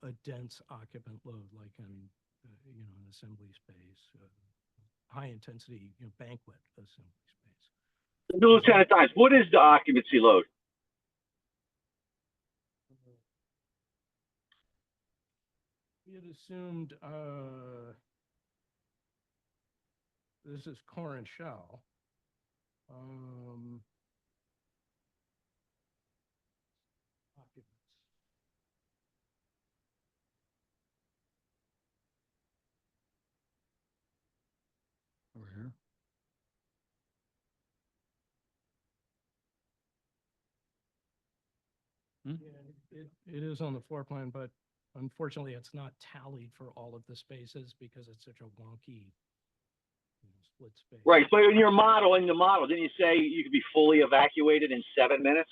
a dense occupant load like in, an assembly space, high intensity, banquet assembly space. Lieutenant Dimes, what is the occupancy load? We had assumed, this is core and shell. Occupants. Over here. Yeah, it is on the floor plan, but unfortunately, it's not tallied for all of the spaces because it's such a wonky split space. Right, but in the model, didn't you say you could be fully evacuated in 7 minutes?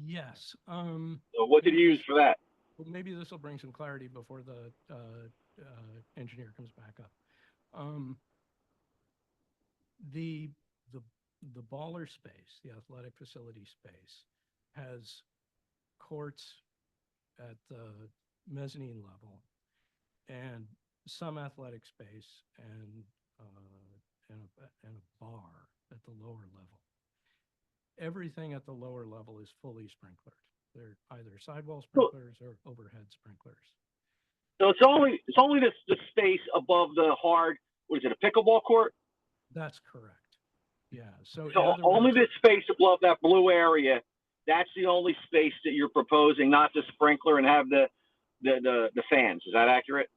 Yes. So what did you use for that? Well, maybe this will bring some clarity before the engineer comes back up. The baller space, the athletic facility space, has courts at the mezzanine level and some athletic space and a bar at the lower level. Everything at the lower level is fully sprinklered. They're either sidewall sprinklers or overhead sprinklers. So it's only the space above the hard, what is it, a pickleball court? That's correct. Yeah. So in So other only words, the space above that blue area, that's the only space that you're proposing, not the sprinkler and have the fans. Is that accurate?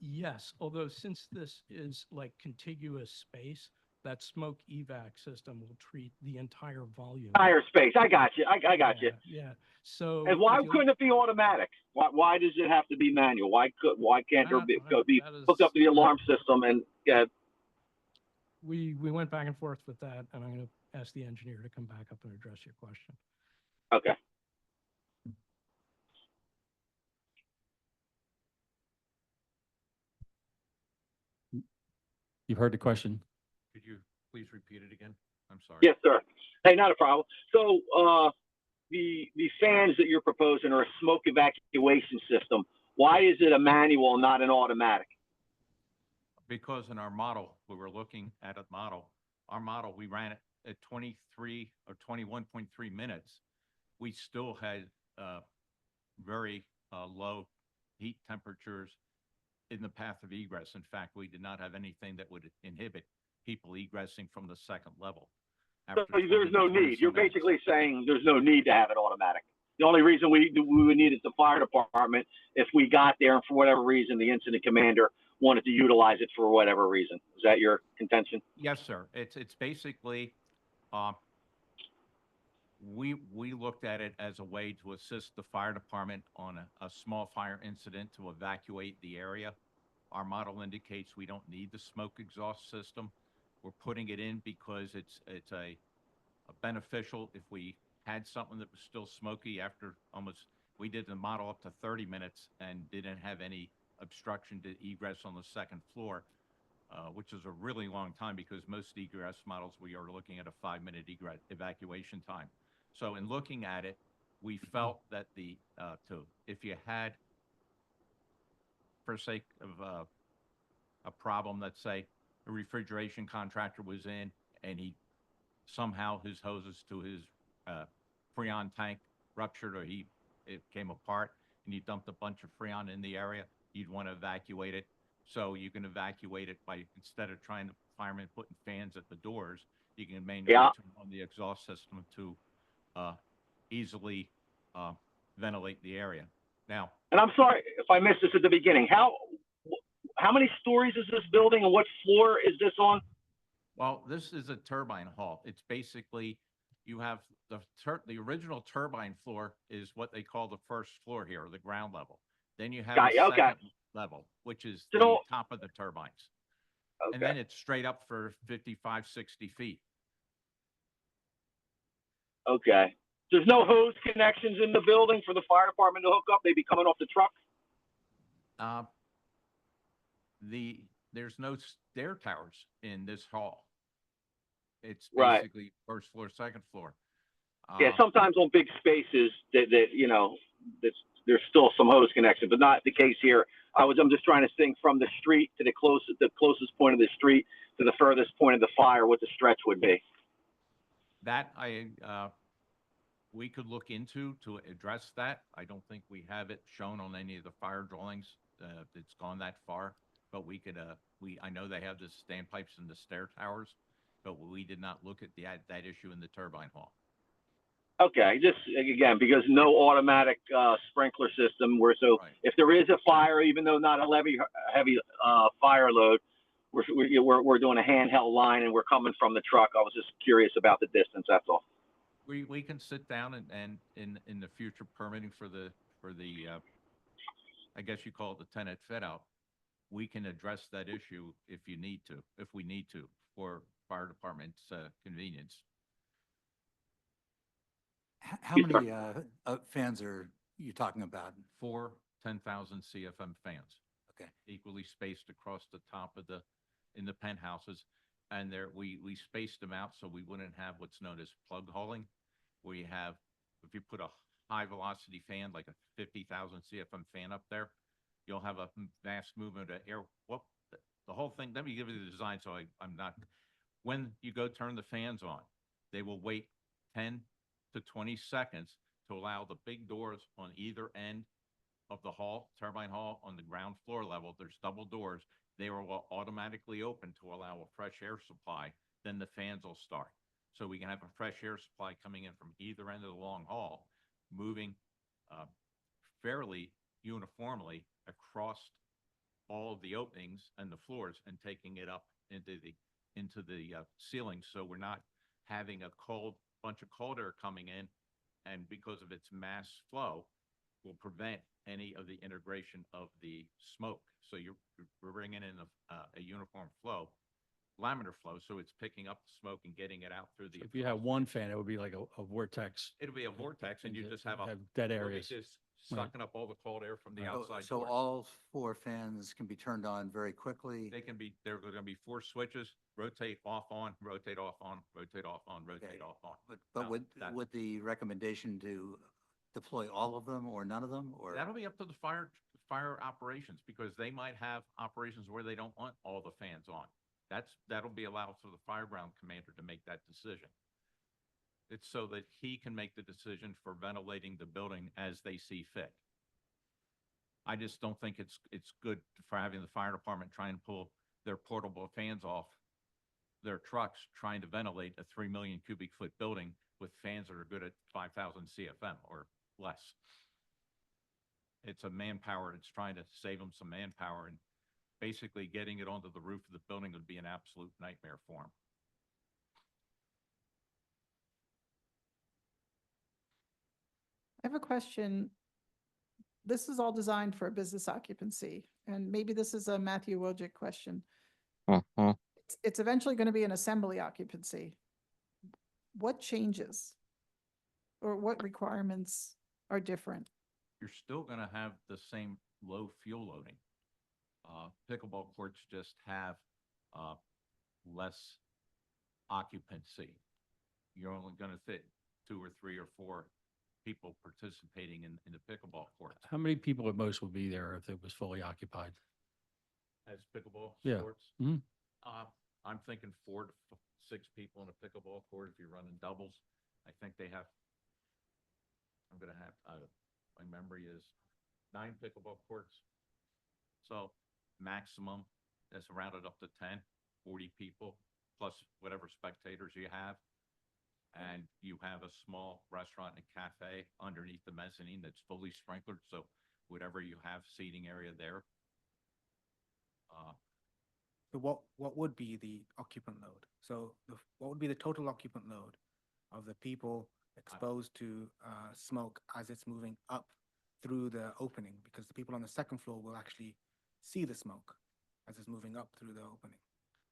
yes, although since this is like contiguous space, that smoke evac system will treat the entire volume. Entire space. I got you. I got you. Yeah. So And why if you couldn't it be automatic? Why does it have to be manual? Why can't there be that is- hooked up to the alarm system and we went back and forth with that, and I'm going to ask the engineer to come back up and address your question. okay. You've heard the question. Could you please repeat it again? I'm sorry. Yes, sir. Hey, not a problem. So the fans that you're proposing are a smoke evacuation system. Why is it a manual, not an automatic? Because in our model, we were looking at a model, our model, we ran it at 23 or 21.3 minutes. We still had very low heat temperatures in the path of egress. In fact, we did not have anything that would inhibit people egressing from the second level. So After 20 there's to no 20 need. You're some minutes. basically saying there's no need to have it automatic. The only reason we would need is the fire department if we got there and for whatever reason the incident commander wanted to utilize it for whatever reason. Is that your contention? Yes, sir. It's basically, we looked at it as a way to assist the fire department on a small fire incident to evacuate the area. Our model indicates we don't need the smoke exhaust system. We're putting it in because it's a beneficial if we had something that was still smoky after we did the model up to 30 minutes and didn't have any obstruction to egress on the second floor, which is a really long time because most egress models, we are looking at a 5-minute egress evacuation time. So in looking at it, we felt that if you had, for sake of a problem, let's say a refrigeration contractor was in and somehow his hoses to his Freon tank ruptured or it came apart and you dumped a bunch of Freon in the area, you'd want to evacuate it. So you can evacuate it by, instead of firemen putting fans at the doors, you can manually turn on the exhaust system to easily ventilate the area. Now, And I'm sorry if I missed this at the beginning. How many stories is this building and what floor is this on? well, this is a turbine hall. It's basically, you have the original turbine floor is what they call the first floor here, the ground level. Then you have Got the you, okay. second level, which is So the no- top of the turbines. And then it's straight up for 55, 60 feet. Okay. There's no hose connections in the building for the fire department to hook up? They'd be coming off the truck? There's no stair towers in this hall. It's Right. basically first floor, second floor. Yeah, sometimes on big spaces there's still some hose connection, but not the case here. I'm just trying to think from the street to the closest point of the street to the furthest point of the fire, what the stretch would be. That we could look into to address that. I don't think we have it shown on any of the fire drawings. It's gone that far, but we could, I know they have the standpipes and the stair towers, but we did not look at that issue in the turbine hall. Okay, just again, because no automatic sprinkler system Right. if there is a fire, even though not a heavy fire load, we're doing a handheld line and we're coming from the truck. I was just curious about the distance, that's all. We can sit down and in the future permitting for the I guess you call it the tenant fit out, we can address that issue if we need to, for fire department's convenience. How many fans are you talking about? 4 10,000 CFM fans. Okay. Equally spaced across the top in the penthouses. And we spaced them out so we wouldn't have what's known as plug hauling, where you have, if you put a high velocity fan, like a 50,000 CFM fan up there, you'll have a vast movement of air. Well, the whole thing, let me give you the design so I'm not, when you go turn the fans on, they will wait 10 to 20 seconds to allow the big doors on either end of the hall, turbine hall, on the ground floor level. There's double doors. They will automatically open to allow a fresh air supply. Then the fans will start. So we can have a fresh air supply coming in from either end of the long hall, moving fairly uniformly across all of the openings and the floors and taking it up into the ceiling. So we're not having a bunch of cold air coming in, and because of its mass flow, will prevent any of the integration of the smoke. So we're bringing in a uniform flow, laminar flow, so it's picking up the smoke and getting it out through the. If you have one fan, it would be like a vortex. It'll be a vortex, and you just have dead it'll be areas. just sucking up all the cold air from the outside. So doors. all 4 fans can be turned on very quickly? There are going to be 4 switches: rotate, off, on, rotate, off, on, rotate, off, on, rotate, Okay. off, on. But Now, would the recommendation to deploy all of them or none of them, or? That'll be up to the fire operations, because they might have operations where they don't want all the fans on. That'll be allowed for the fireground commander to make that decision. It's so that he can make the decision for ventilating the building as they see fit. I just don't think it's good for having the fire department try and pull their portable fans off their trucks, trying to ventilate a 3 million cubic foot building with fans that are good at 5,000 CFM or less. It's a manpower. It's trying to save them some manpower, and basically getting it onto the roof of the building would be an absolute nightmare for them. I have a question. This is all designed for a business occupancy, and maybe this is a Matthew Wojcik question. Mhm. It's eventually going to be an assembly occupancy. What changes? Or what requirements are different? You're still going to have the same low fuel loading. Pickleball courts just have less occupancy. You're only going to fit 2 or 3 or 4 people participating in the pickleball courts. How many people at most would be there if it was fully occupied? As pickleball Yeah. courts, Mhm. I'm thinking 4 to 6 people in a pickleball court if you're running doubles. I think they have, I'm gonna have, my memory is 9 pickleball courts. So maximum, that's rounded up to 10, 40 people, plus whatever spectators you have. And you have a small restaurant and cafe underneath the mezzanine that's fully sprinklered, so whatever you have seating area there. So what would be the occupant load? So what would be the total occupant load of the people exposed to smoke as it's moving up through the opening? Because the people on the second floor will actually see the smoke as it's moving up through the opening.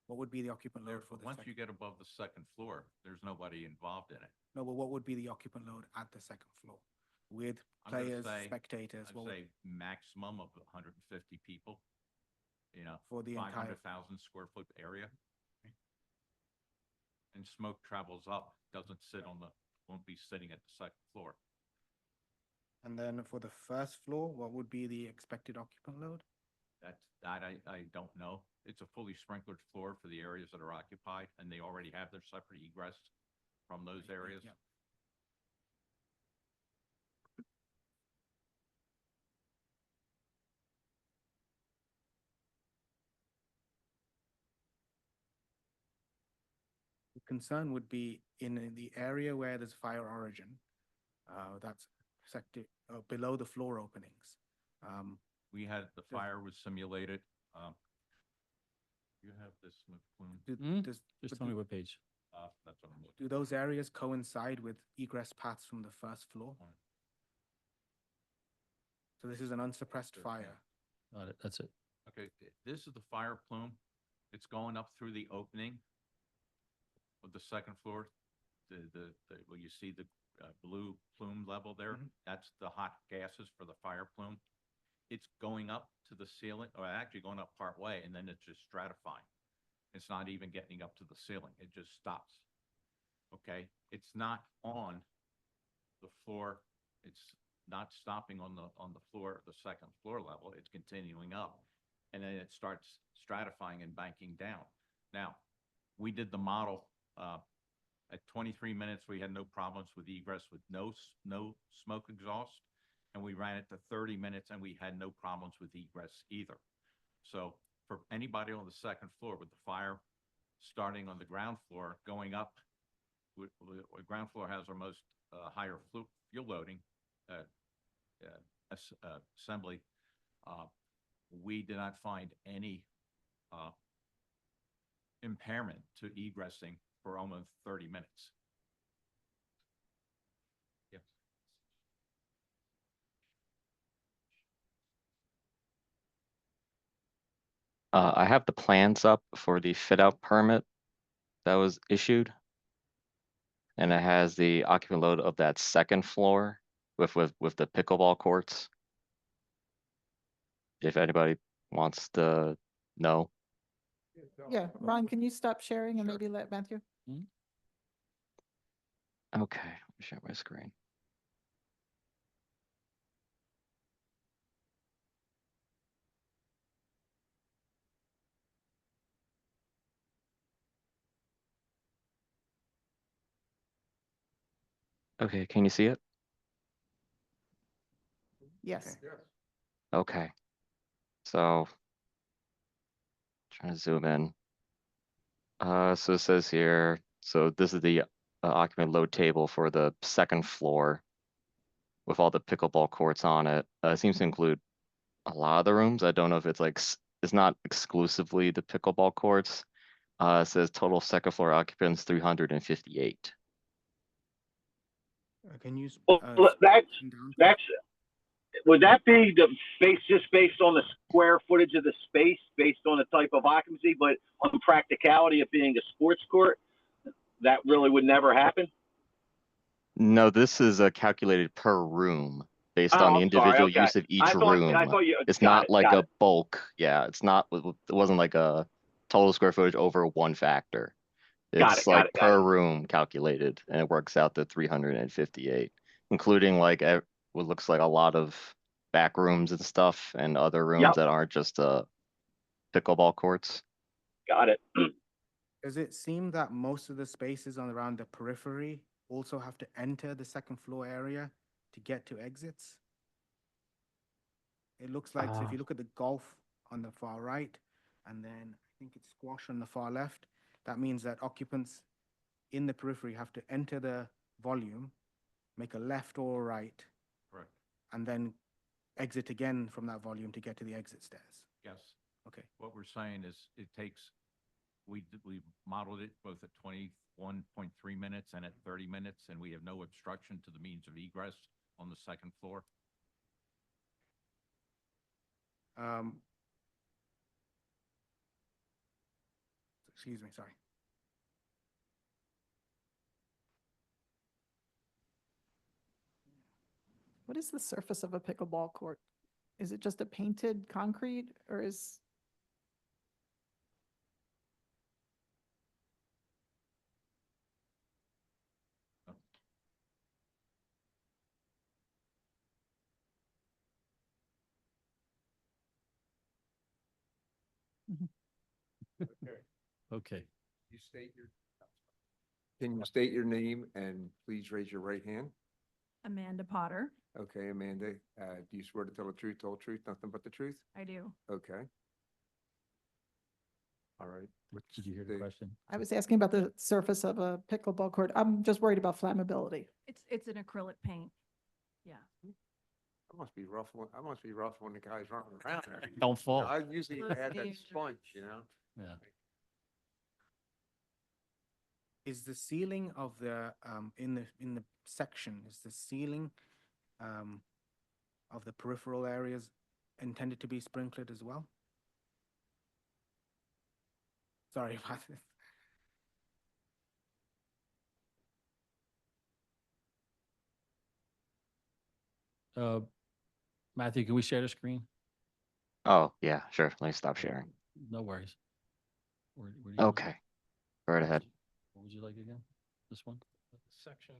What would be the occupant load for the Once second? you get above the second floor, there's nobody involved in it. No, but what would be the occupant load at the second floor with I'm gonna players, say- spectators? I'd What would- say maximum of 150 people, you know, For the entire- 500,000 square foot area. And smoke travels up, doesn't sit on the, won't be sitting at the second floor. And then for the first floor, what would be the expected occupant load? That I don't know. It's a fully sprinklered floor for the areas that are occupied, and they already have their separate egress from those areas. Yeah. The concern would be in the area where there's fire origin, that's sector, below the floor openings. We had, the fire was simulated. You have this, McClune? Does- Just but tell me do- what page. That's what I'm looking. Do those areas coincide with egress paths from the first floor? So this is an unsuppressed fire. Got it. That's it. Okay, this is the fire plume. It's going up through the opening of the second floor. Well, you see the blue plume level there? Mhm. That's the hot gases for the fire plume. It's going up to the ceiling, or actually going up part way, and then it's just stratifying. It's not even getting up to the ceiling. It just stops. Okay, it's not on the floor. It's not stopping on the floor, the second floor level. It's continuing up. And then it starts stratifying and banking down. Now, we did the model, at 23 minutes, we had no problems with egress with no smoke exhaust. And we ran it to 30 minutes and we had no problems with egress either. So for anybody on the second floor with the fire starting on the ground floor, going up, ground floor has our most higher fuel loading assembly. We did not find any impairment to egressing for almost 30 minutes. Yes. I have the plans up for the fit out permit that was issued. And it has the occupant load of that second floor with the pickleball courts. If anybody wants to know. Yeah, Ron, can you stop sharing and maybe let Matthew? Okay, let me share my screen. Okay, can you see it? Yes. Yes. Okay. So trying to zoom in. So it says here, so this is the occupant load table for the second floor with all the pickleball courts on it. It seems to include a lot of the rooms. I don't know if it's like, it's not exclusively the pickleball courts. It says total second floor occupants 358. Can you? Well, that's, would that be the base, just based on the square footage of the space, based on the type of occupancy, but on the practicality of being a sports court, that really would never happen? No, this is calculated per room based Oh, on the I'm sorry. individual Okay. use of each I thought room. you It's got not it. like Got a it. bulk. Yeah, it's not, it wasn't like a total square footage over one factor. Got it. It's Got like it. Got it. per room calculated, and it works out to 358, including like what looks like a lot of back rooms and stuff and other rooms Yep. that aren't just pickleball courts. Got it. Does it seem that most of the spaces on around the periphery also have to enter the second floor area to get to exits? It looks like, so if you look at the golf on the far right, and then I think it's squash on the far left, that means that occupants in the periphery have to enter the volume, make a left or a right, Correct. and then exit again from that volume to get to the exit stairs. Yes. Okay. What we're saying is it takes, we modeled it both at 21.3 minutes and at 30 minutes, and we have no obstruction to the means of egress on the second floor. Excuse me, sorry. What is the surface of a pickleball court? Is it just a painted concrete or is? Okay. You state your. Can you state your name and please raise your right hand? Amanda Potter. Okay, Amanda, do you swear to tell the truth, the whole truth, nothing but the truth? I do. Okay. All right. Did you hear the The- question? I was asking about the surface of a pickleball court. I'm just worried about flammability. It's an acrylic paint. Yeah. I must be rough when the guys running around there. Don't fall. I usually That's add that dangerous. sponge, you know? Yeah. Is the ceiling of the in the section, is the ceiling of the peripheral areas intended to be sprinklered as well? Sorry about this. Matthew, can we share the screen? Oh, yeah, sure. Let me stop sharing. No worries. Where do you- Okay, go right ahead. What would you like again? This one? Section.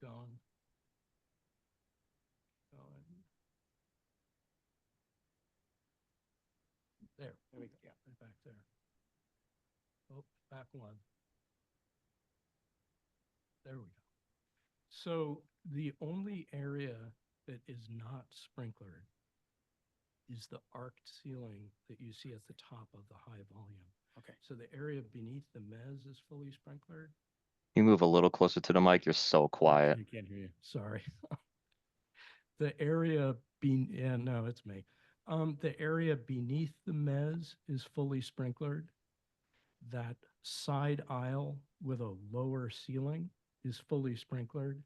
Gone. Going. There we go. Yeah, right back there. Oh, back one. There we go. So the only area that is not sprinklered is the arced ceiling that you see at the top of the high volume. Okay. So the area beneath the mezz is fully sprinklered. You move a little closer to the mic, you're so quiet. I can't hear you. Sorry. The area yeah, no, it's me. The area beneath the mezz is fully sprinklered. That side aisle with a lower ceiling is fully sprinklered.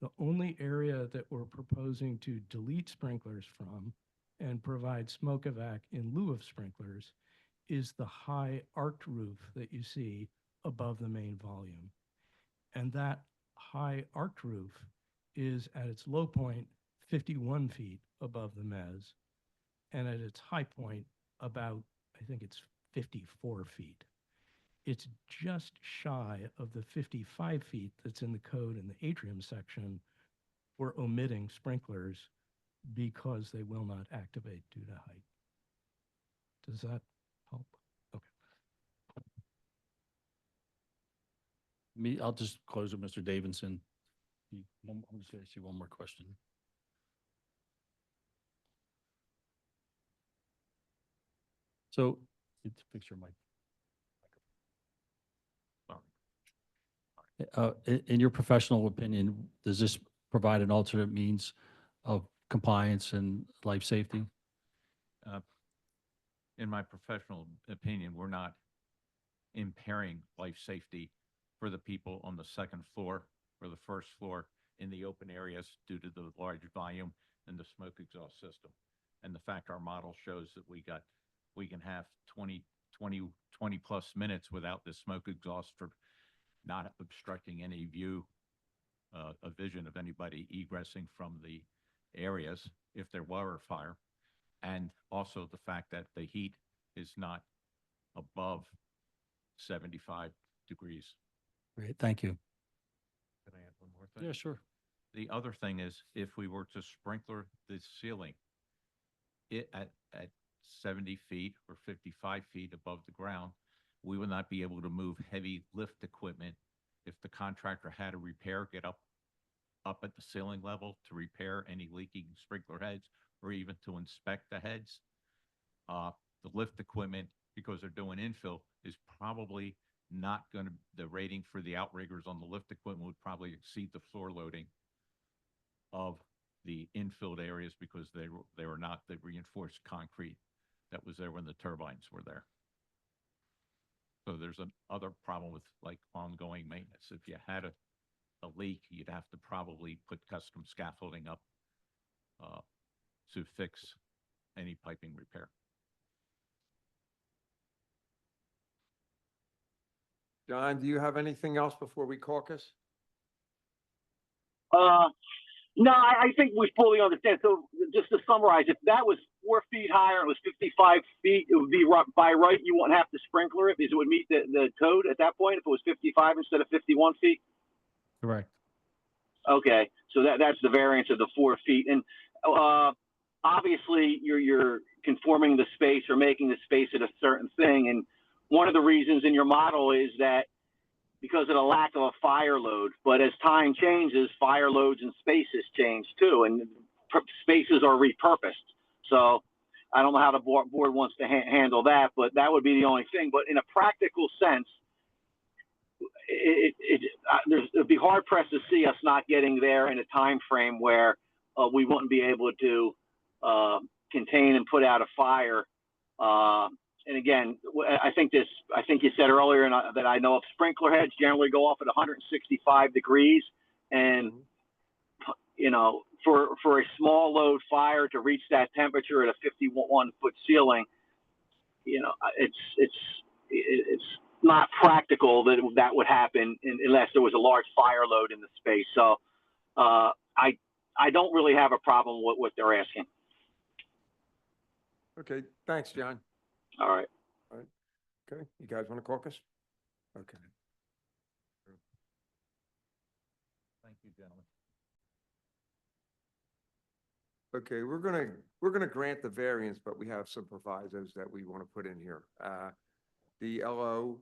The only area that we're proposing to delete sprinklers from and provide smoke evac in lieu of sprinklers is the high arced roof that you see above the main volume. And that high arced roof is at its low point 51 feet above the mezz, and at its high point about, I think it's 54 feet. It's just shy of the 55 feet that's in the code in the atrium section for omitting sprinklers because they will not activate due to height. Does that help? Okay. I'll just close with Mr. Davidson. I'm just gonna see one more question. So, it's a picture, Mike. In your professional opinion, does this provide an alternate means of compliance and life safety? In my professional opinion, we're not impairing life safety for the people on the second floor or the first floor in the open areas due to the large volume and the smoke exhaust system. And the fact our model shows that we can have 20 plus minutes without the smoke exhaust for not obstructing any view, a vision of anybody egressing from the areas if there were a fire. And also the fact that the heat is not above 75 degrees. Great, thank you. Can I add one more thing? Yeah, sure. The other thing is, if we were to sprinkler the ceiling it at 70 feet or 55 feet above the ground, we would not be able to move heavy lift equipment. If the contractor had to repair, get up at the ceiling level to repair any leaking sprinkler heads or even to inspect the heads, the lift equipment, because they're doing infill, is probably not going to, the rating for the outriggers on the lift equipment would probably exceed the floor loading of the infilled areas because they were not the reinforced concrete that was there when the turbines were there. So there's another problem with like ongoing maintenance. If you had a leak, you'd have to probably put custom scaffolding up to fix any piping repair. John, do you have anything else before we caucus? No, I think we fully understand. So just to summarize, if that was 4 feet higher and it was 55 feet, it would be by right. You wouldn't have to sprinkler it because it would meet the code at that point if it was 55 instead of 51 feet. Correct. Okay, so that's the variance of the 4 feet, and obviously you're conforming the space or making the space at a certain thing. And one of the reasons in your model is that because of the lack of a fire load, but as time changes, fire loads and spaces change too, and spaces are repurposed. So I don't know how the board wants to handle that, but that would be the only thing. But in a practical sense, it'd be hard pressed to see us not getting there in a time frame where we wouldn't be able to contain and put out a fire. And again, I think you said earlier that I know of sprinkler heads generally go off at 165 degrees, and you know, for a small load fire to reach that temperature at a 51-foot ceiling, you know, it's not practical that would happen unless there was a large fire load in the space. So I don't really have a problem with what they're asking. Okay, thanks, John. All right. All right. Okay, you guys want to caucus? Okay. Thank you, gentlemen. Okay, we're gonna grant the variance, but we have some provisos that we want to put in here. The LO,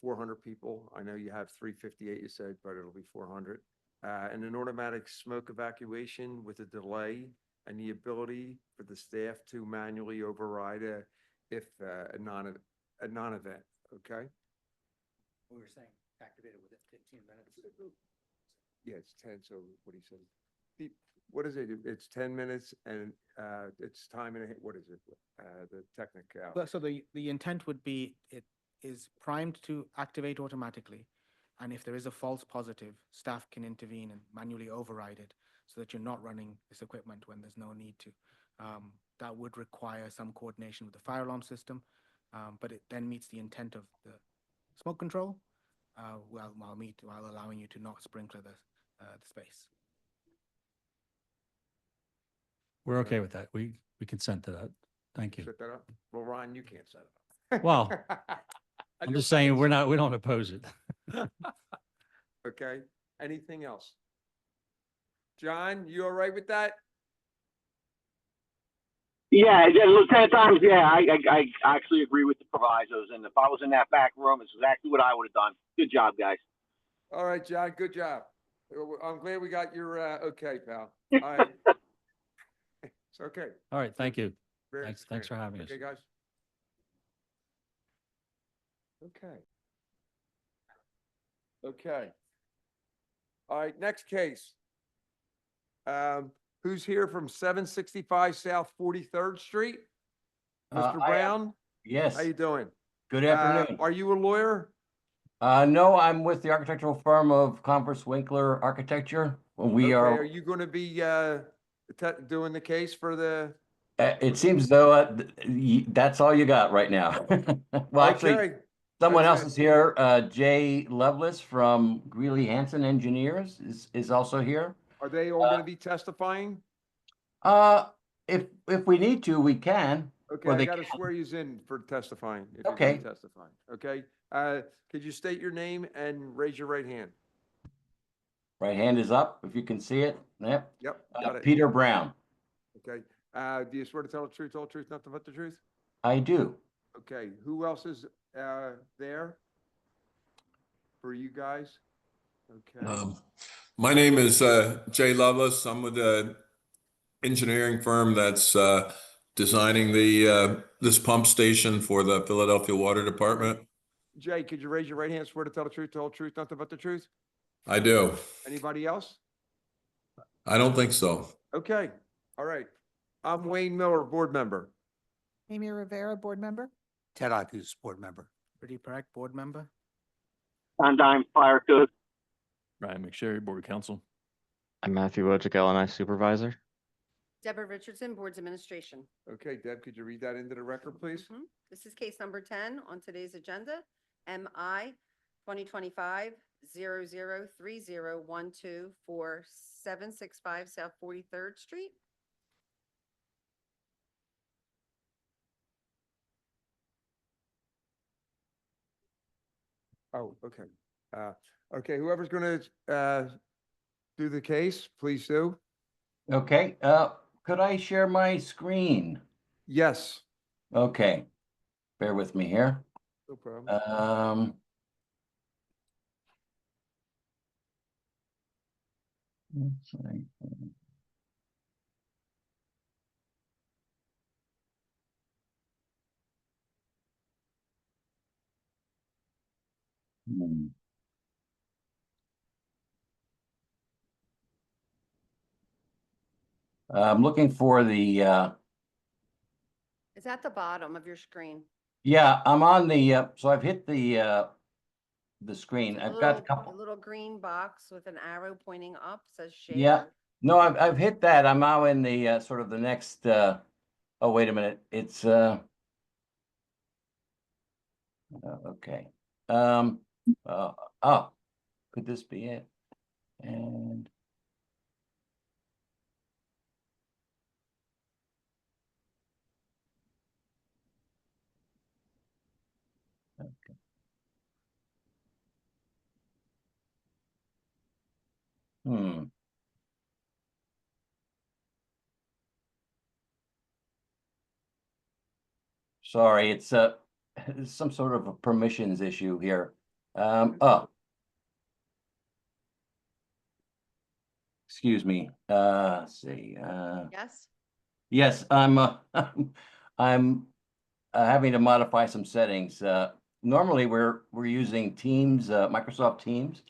400 people. I know you have 358, you said, but it'll be 400. And an automatic smoke evacuation with a delay and the ability for the staff to manually override a non-event, okay? We were saying activated within 15 minutes. Yeah, it's 10, so what do you say? What is it? It's 10 minutes and it's time and a, what is it? The technical. Well, so the intent would be it is primed to activate automatically. And if there is a false positive, staff can intervene and manually override it so that you're not running this equipment when there's no need to. That would require some coordination with the fire alarm system, but it then meets the intent of the smoke control while allowing you to not sprinkler the space. We're okay with that. We consent to that. Thank you. Set that up? Well, Ron, you can't set it up. Well, I'm just saying, we don't oppose it. Okay, anything else? John, you all right with that? Yeah, Lieutenant Times, yeah, I actually agree with the provisos. And if I was in that back room, it's exactly what I would have done. Good job, guys. All right, John, good job. I'm glad we got your, okay, pal. All right. It's okay. All right, thank you. Variance Thanks for granted. having us. Okay, guys? Okay. Okay. All right, next case. Who's here from 765 South 43rd Street? Mr. I am. Brown? Yes. How you doing? Good afternoon. Are you a lawyer? No, I'm with the architectural firm of Converse Winkler Architecture. We Okay, are, are you gonna be, doing the case for the? it seems though, that's all you got right now. Well, actually, Okay, someone that's else it. is here. Jay Lovelace from Greeley Hanson Engineers is also here. Are they all gonna be testifying? If we need to, we can. Okay, or I they gotta can. swear you in for testifying, if you're gonna Okay. be testifying, okay? Could you state your name and raise your right hand? Right hand is up, if you can see it. Yep. Yep, got it. Peter Brown. Okay, do you swear to tell the truth, nothing but the truth? I do. Okay, who else is, there? For you guys? Okay, My name is Jay Lovelace. I'm with the engineering firm that's designing the this pump station for the Philadelphia Water Department. Jay, could you raise your right hand, swear to tell the whole truth, nothing but the truth? I do. Anybody else? I don't think so. Okay, all right. I'm Wayne Miller, board member. Amy Rivera, board member. Ted Acus, board member. Rudy Parekh, board member. Don Dime, fire code. Ryan McSherry, Board Counsel. I'm Matthew Wojcik, LNI Supervisor. Deborah Richardson, Boards Administration. Okay, Deb, could you read that into the record, please? Mhm. This is case number 10 on today's agenda, MI 2025-003012 for 765 South 43rd Street. Oh, okay. Okay, whoever's gonna, do the case, please do. Okay, could I share my screen? Yes. Okay, bear with me here. No problem. Let's see. I'm looking for the, It's at the bottom of your screen. yeah, I'm on the, so I've hit the screen. A I've got a little- couple. A little green box with an arrow pointing up says share. Yeah, no, I've hit that. I'm now in the, sort of the next, oh, wait a minute. It's, okay. Oh, could this be it? And. Okay. Sorry, it's some sort of a permissions issue here. Excuse me. Let's see. Yes? Yes, I'm I'm having to modify some settings. Normally we're using Teams, Microsoft Teams.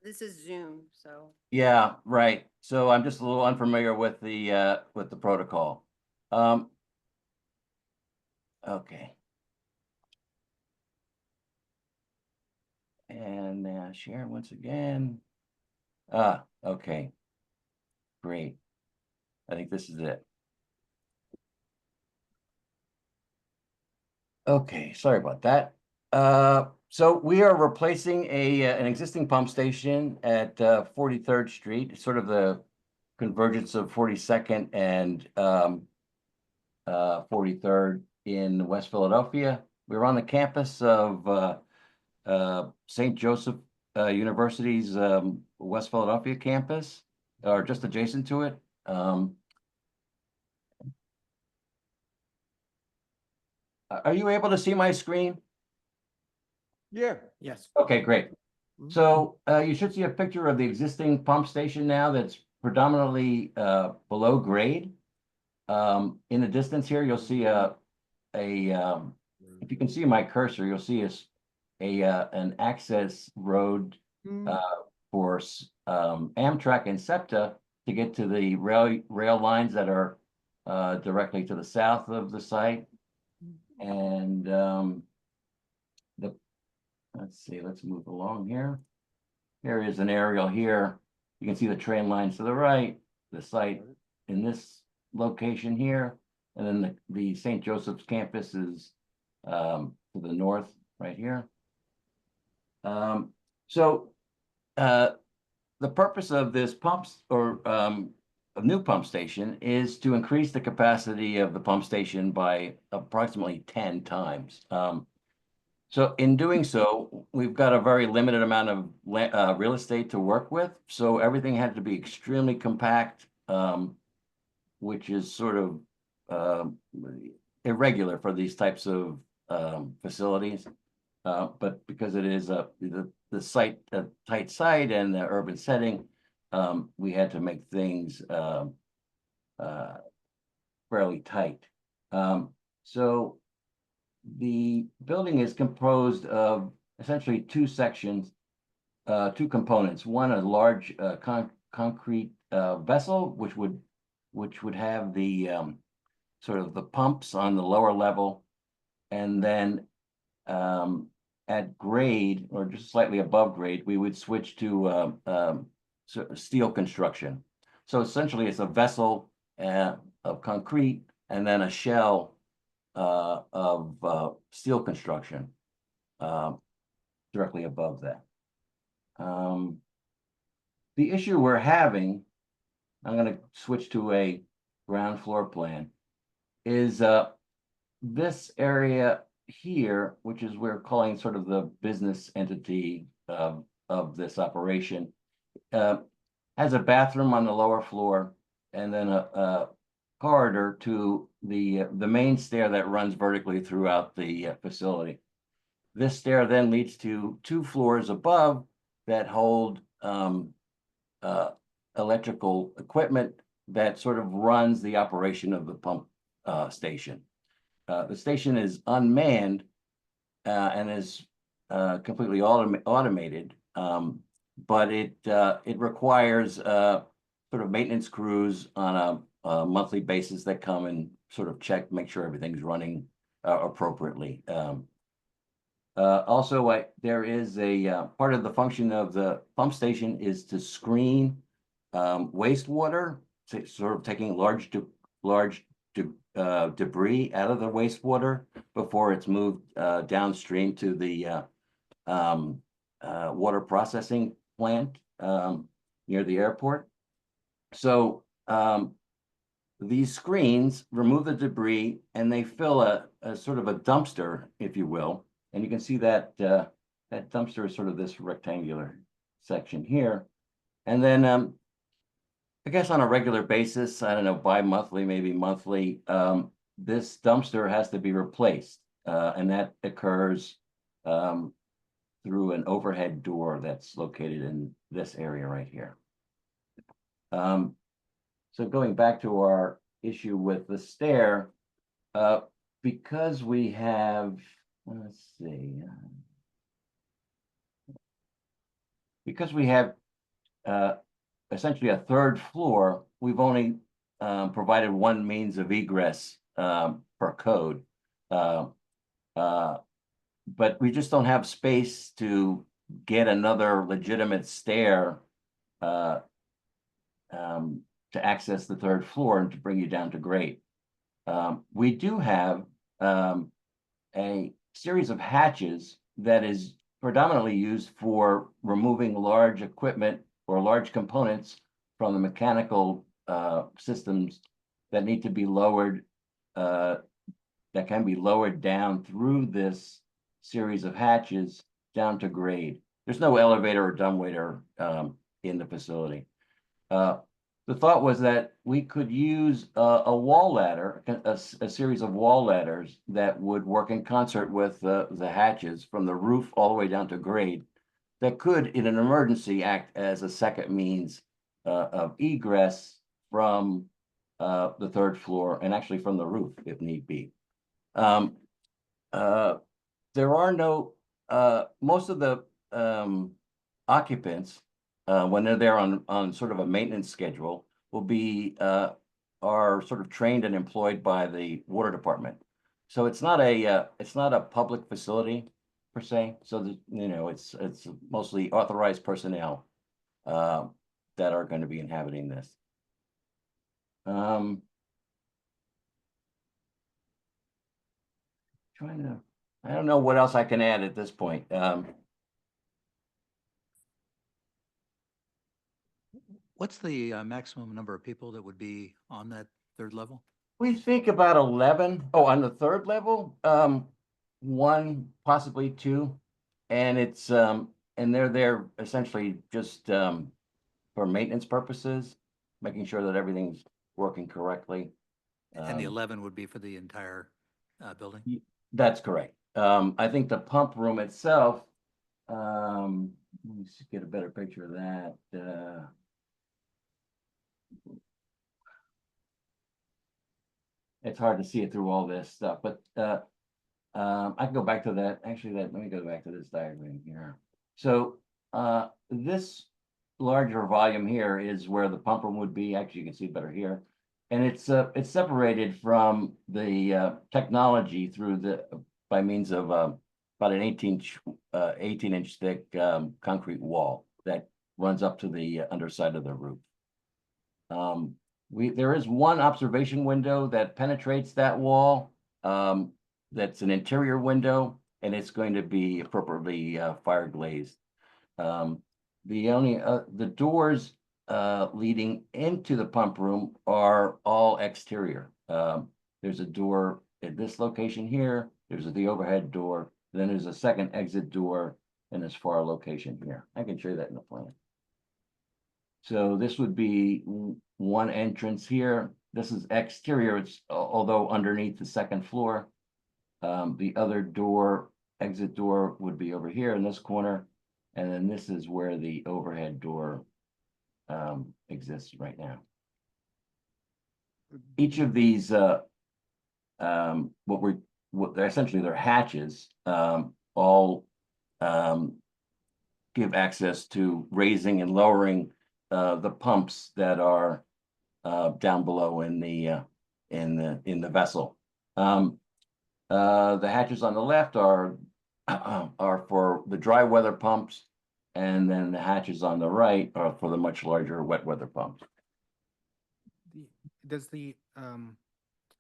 This is Zoom, so. Yeah, right. So I'm just a little unfamiliar with the protocol. Okay. And share once again. Okay. Great. I think this is it. Okay, sorry about that. So we are replacing an existing pump station at 43rd Street, sort of the convergence of 42nd and 43rd in West Philadelphia. We're on the campus of St. Joseph University's West Philadelphia campus, or just adjacent to it. Are you able to see my screen? Yeah. Yes. Okay, great. So you should see a picture of the existing pump station now that's predominantly below grade. In the distance here, you'll see if you can see my cursor, you'll see an access road for Amtrak and SEPTA to get to the rail lines that are directly to the south of the site. And let's see, let's move along here. Here is an aerial here. You can see the train lines to the right, the site in this location here, and then the St. Joseph's campus is to the north right here. The purpose of this a new pump station is to increase the capacity of the pump station by approximately 10 times. So in doing so, we've got a very limited amount of real estate to work with. So everything had to be extremely compact, which is sort of irregular for these types of facilities. But because it is the site, a tight site and the urban setting, we had to make things fairly tight. So the building is composed of essentially two sections, two components. One, a large concrete vessel, which would have the sort of the pumps on the lower level, and then at grade or just slightly above grade, we would switch to steel construction. So essentially, it's a vessel of concrete and then a shell of steel construction directly above that. The issue we're having, I'm going to switch to a ground floor plan, is this area here, which is we're calling sort of the business entity of this operation, has a bathroom on the lower floor and then a corridor to the main stair that runs vertically throughout the facility. This stair then leads to 2 floors above that hold electrical equipment that sort of runs the operation of the pump station. The station is unmanned and is completely automated, but it requires sort of maintenance crews on a monthly basis that come and sort of check, make sure everything's running appropriately. Also, there is a part of the function of the pump station is to screen wastewater, sort of taking large debris out of the wastewater before it's moved downstream to the water processing plant near the airport. So these screens remove the debris and they fill a sort of a dumpster, if you will. And you can see that that dumpster is sort of this rectangular section here. And then I guess on a regular basis, I don't know, bi-monthly, maybe monthly, this dumpster has to be replaced. And that occurs through an overhead door that's located in this area right here. So going back to our issue with the stair, because we have, let's see, because we have essentially a 3rd floor, we've only provided one means of egress per code. But we just don't have space to get another legitimate stair to access the 3rd floor and to bring you down to grade. We do have a series of hatches that is predominantly used for removing large equipment or large components from the mechanical systems that need to be lowered, that can be lowered down through this series of hatches down to grade. There's no elevator or dumbwaiter in the facility. The thought was that we could use a wall ladder, a series of wall ladders that would work in concert with the hatches from the roof all the way down to grade that could, in an emergency, act as a second means of egress from the third floor and actually from the roof if need be. There are no, most of the occupants, when they're there on sort of a maintenance schedule, will be, are sort of trained and employed by the water department. So it's not a public facility per se. So that, you know, it's mostly authorized personnel that are going to be inhabiting this. I don't know what else I can add at this point. What's the maximum number of people that would be on that third level? We think about 11. Oh, on the third level, one, possibly two. And it's, and they're there essentially just for maintenance purposes, making sure that everything's working correctly. And the 11 would be for the entire building? That's correct. I think the pump room itself, let me get a better picture of that. It's hard to see it through all this stuff, but I can go back to that. Actually, let me go back to this diagram here. So this larger volume here is where the pump room would be. Actually, you can see it better here. And it's separated from the technology through by means of about an 18-inch thick concrete wall that runs up to the underside of the roof. There is one observation window that penetrates that wall. That's an interior window, and it's going to be appropriately fire glazed. The doors leading into the pump room are all exterior. There's a door at this location here. There's the overhead door. Then there's a second exit door in this far location here. I can show you that in the plan. So this would be one entrance here. This is exterior. It's although underneath the second floor. The other door, exit door, would be over here in this corner. And then this is where the overhead door exists right now. Each of these, essentially they're hatches, all give access to raising and lowering the pumps that are down below in the vessel. The hatches on the left are for the dry weather pumps, and then the hatches on the right are for the much larger wet weather pumps. Does the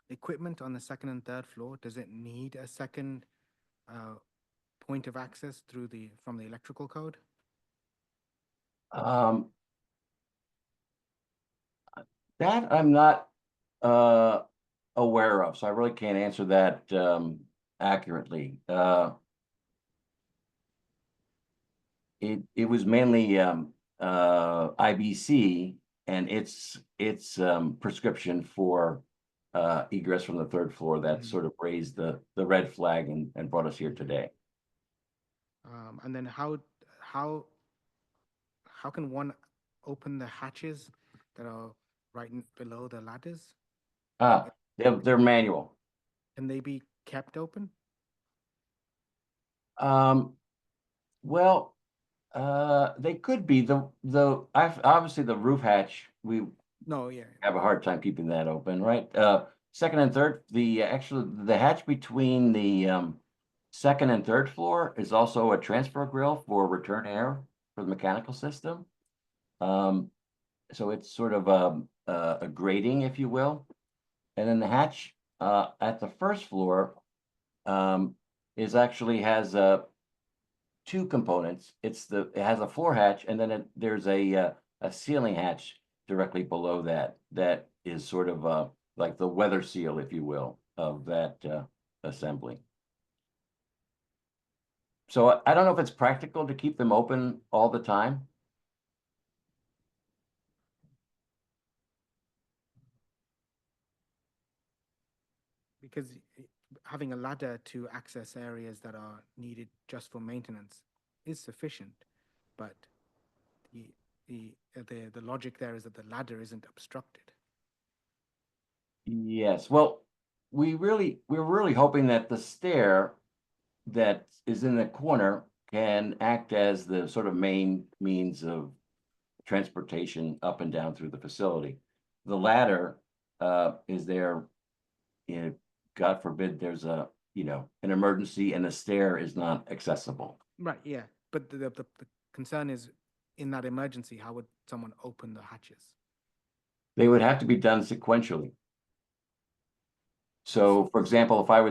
equipment on the second and third floor, does it need a second point of access from the electrical code? That I'm not aware of, so I really can't answer that accurately. It was mainly IBC and its prescription for egress from the third floor that sort of raised the red flag and brought us here today. And then how can one open the hatches that are right below the ladders? They're manual. Can they be kept open? Well, they could be. Obviously the roof hatch, we have a hard time keeping that open, right? Second and third, the hatch between the second and third floor is also a transfer grill for return air for the mechanical system. So it's sort of a grating, if you will. And then the hatch at the first floor has two components. It has a floor hatch, and then there's a ceiling hatch directly below that is sort of like the weather seal, if you will, of that assembly. So I don't know if it's practical to keep them open all the time. Because having a ladder to access areas that are needed just for maintenance is sufficient. but the logic there is that the ladder isn't obstructed. Yes, well, we're really hoping that the stair that is in the corner can act as the sort of main means of transportation up and down through the facility. The ladder is there, God forbid there's an emergency and the stair is not accessible. Right, yeah, but the concern is, in that emergency, how would someone open the hatches? They would have to be done sequentially. So, for example, if I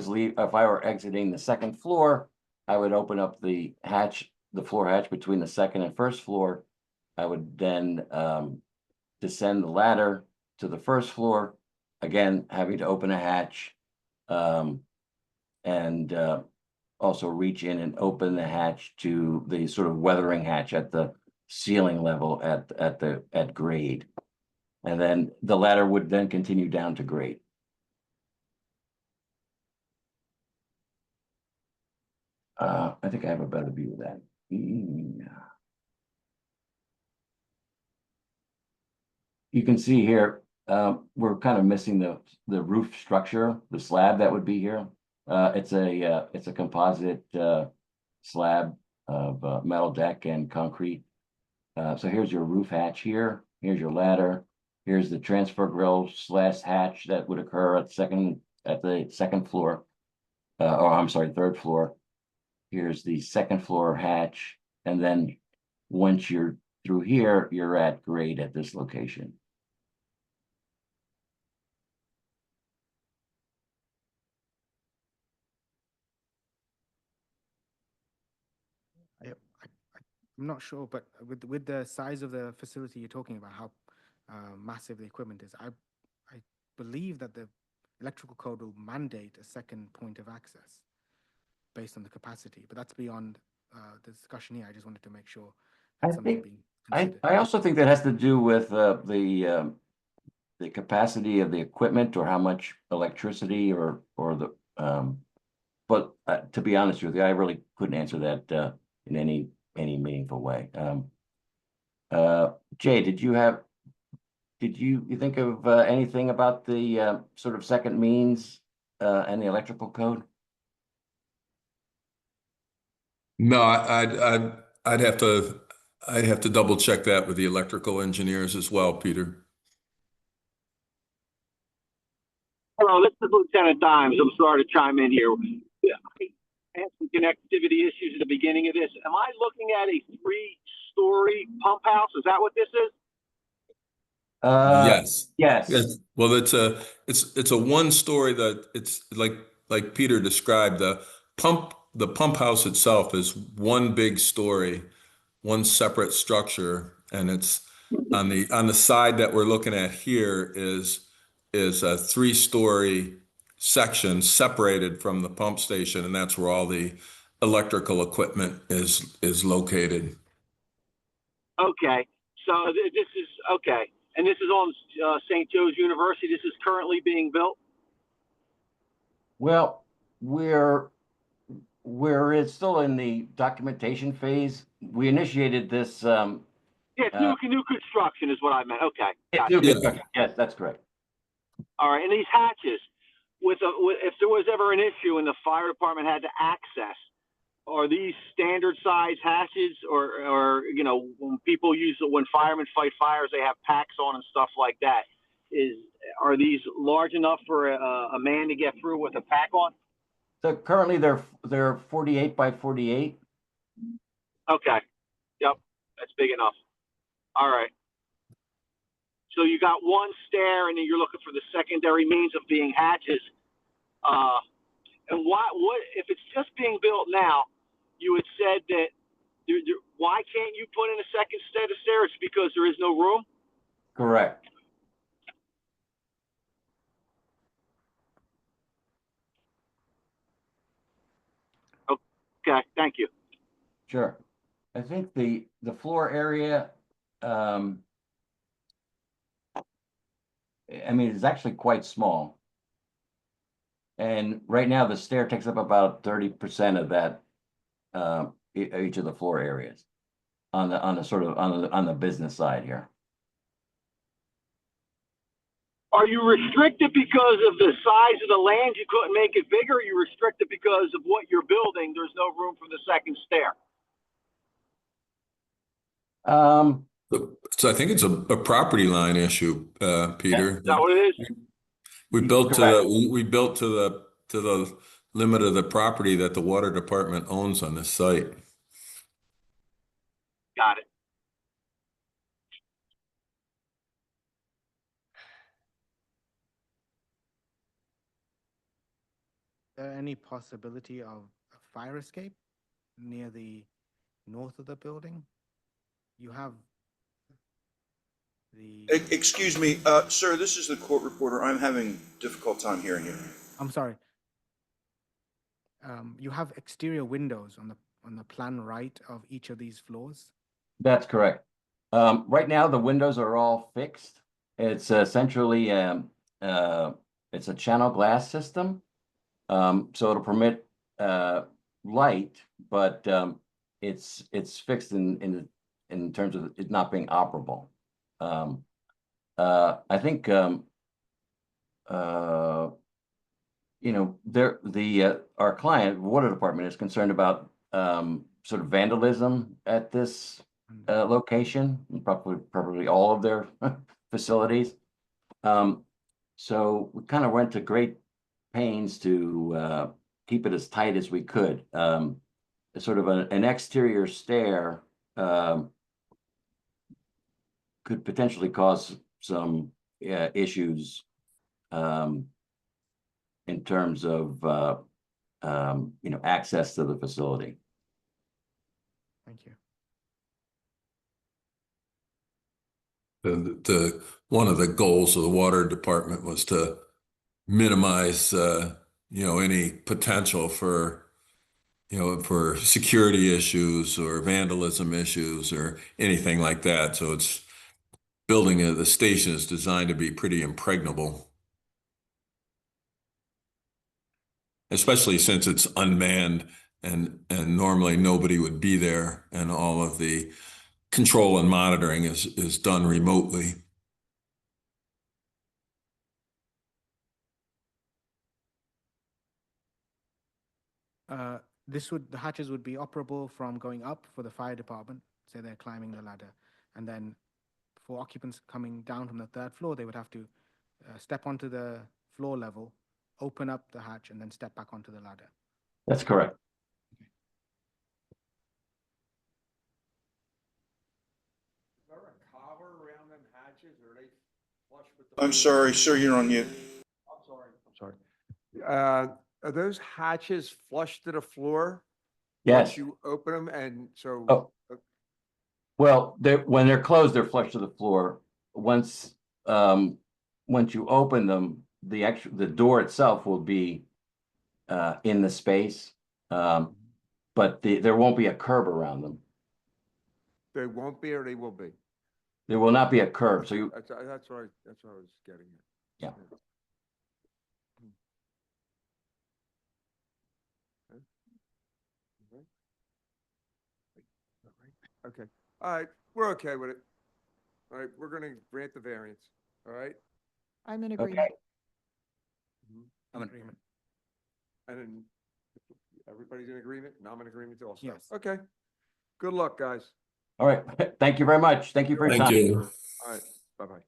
were exiting the second floor, I would open up the floor hatch between the second and first floor. I would then descend the ladder to the first floor, again, having to open a hatch, and also reach in and open the hatch to the sort of weathering hatch at the ceiling level at grade. And then the ladder would then continue down to grade. I think I have a better view of that. Yeah. You can see here, we're kind of missing the roof structure, the slab that would be here. It's a composite slab of metal deck and concrete. So here's your roof hatch here. Here's your ladder. Here's the transfer grill / hatch that would occur at the second floor, or I'm sorry, third floor. Here's the second floor hatch, and then once you're through here, you're at grade at this location. I'm not sure, but with the size of the facility you're talking about, how massive the equipment is, I believe that the electrical code will mandate a second point of access based on the capacity, but that's beyond the discussion here. I just wanted to make sure that's something being considered. I also think that has to do with the capacity of the equipment or how much electricity or the but to be honest with you, I really couldn't answer that in any meaningful way. Jay, did you think of anything about the sort of second means and the electrical code? No, I'd have to double check that with the electrical engineers as well, Peter. Hello, this is Lieutenant Dimes. I'm sorry to chime in here. I had some connectivity issues at the beginning of this. Am I looking at a 3-story pump house? Is that what this is? Yes. Yes. Well, it's a 1-story that it's like Peter described. The pump house itself is one big story, one separate structure, and it's on the side that we're looking at here is a 3-story section separated from the pump station, and that's where all the electrical equipment is located. Okay, so this is okay, and this is on St. Joe's University. This is currently being built. Well, we're still in the documentation phase. We initiated this. Yeah, it's new construction is what I meant. Okay, It's gotcha. new construction. Yes, that's correct. All right, and these hatches, if there was ever an issue and the fire department had to access, are these standard size hatches, or when firemen fight fires, they have packs on and stuff like that? Are these large enough for a man to get through with a pack on? So currently they're 48 by 48. Okay, yep, that's big enough. All right. So you got one stair, and then you're looking for the secondary means of being hatches. And what if it's just being built now? You had said that. Why can't you put in a second set of stairs? Because there is no room. Correct. Okay, thank you. Sure. I think the floor area, I mean, it's actually quite small. And right now the stair takes up about 30% of that, each of the floor areas. on the sort of, on the business side here. Are you restricted because of the size of the land? You couldn't make it bigger? Or are you restricted because of what you're building? There's no room for the second stair. So I think it's a property line issue, Peter. Is that what it is? We built to the limit of the property that the water department owns on this site. Got it. There any possibility of a fire escape near the north of the building? You have the, Excuse me, sir, this is the court reporter. I'm having difficult time hearing you. I'm sorry. You have exterior windows on the plan right of each of these floors? That's correct. Right now, the windows are all fixed. It's essentially, it's a channel glass system. So it'll permit, light, but, it's fixed in terms of it not being operable. I think, you know, our client, water department, is concerned about, sort of vandalism at this, location, and probably all of their facilities. So we kind of went to great pains to, keep it as tight as we could. Sort of an exterior stair, could potentially cause some issues, in terms of, you know, access to the facility. Thank you. One of the goals of the water department was to minimize, you know, any potential for, you know, for security issues or vandalism issues or anything like that. So it's building the station is designed to be pretty impregnable, especially since it's unmanned and normally nobody would be there, and all of the control and monitoring is done remotely. The hatches would be operable from going up for the fire department, say they're climbing the ladder, and then for occupants coming down from the third floor, they would have to step onto the floor level, open up the hatch, and then step back onto the ladder. That's correct. Is there a collar around them hatches, or are they flush with the? I'm sorry, sir, you're on mute. I'm sorry. Are those hatches flush to the floor? Yes. Once you open them, and so. Oh. Well, when they're closed, they're flush to the floor. Once you open them, the door itself will be in the space, but there won't be a curb around them. They won't be, or they will be? There will not be a curb, so you, That's what I was getting at. Yeah. Okay, all right, we're okay with it. All right, we're gonna grant the variance, all right? I'm in okay. agreement. I'm in agreement. And then everybody's in agreement, and I'm in agreement also? Yes. Okay, good luck, guys. All right. Thank you very much. Thank you for your time. Thank you. All right, bye-bye.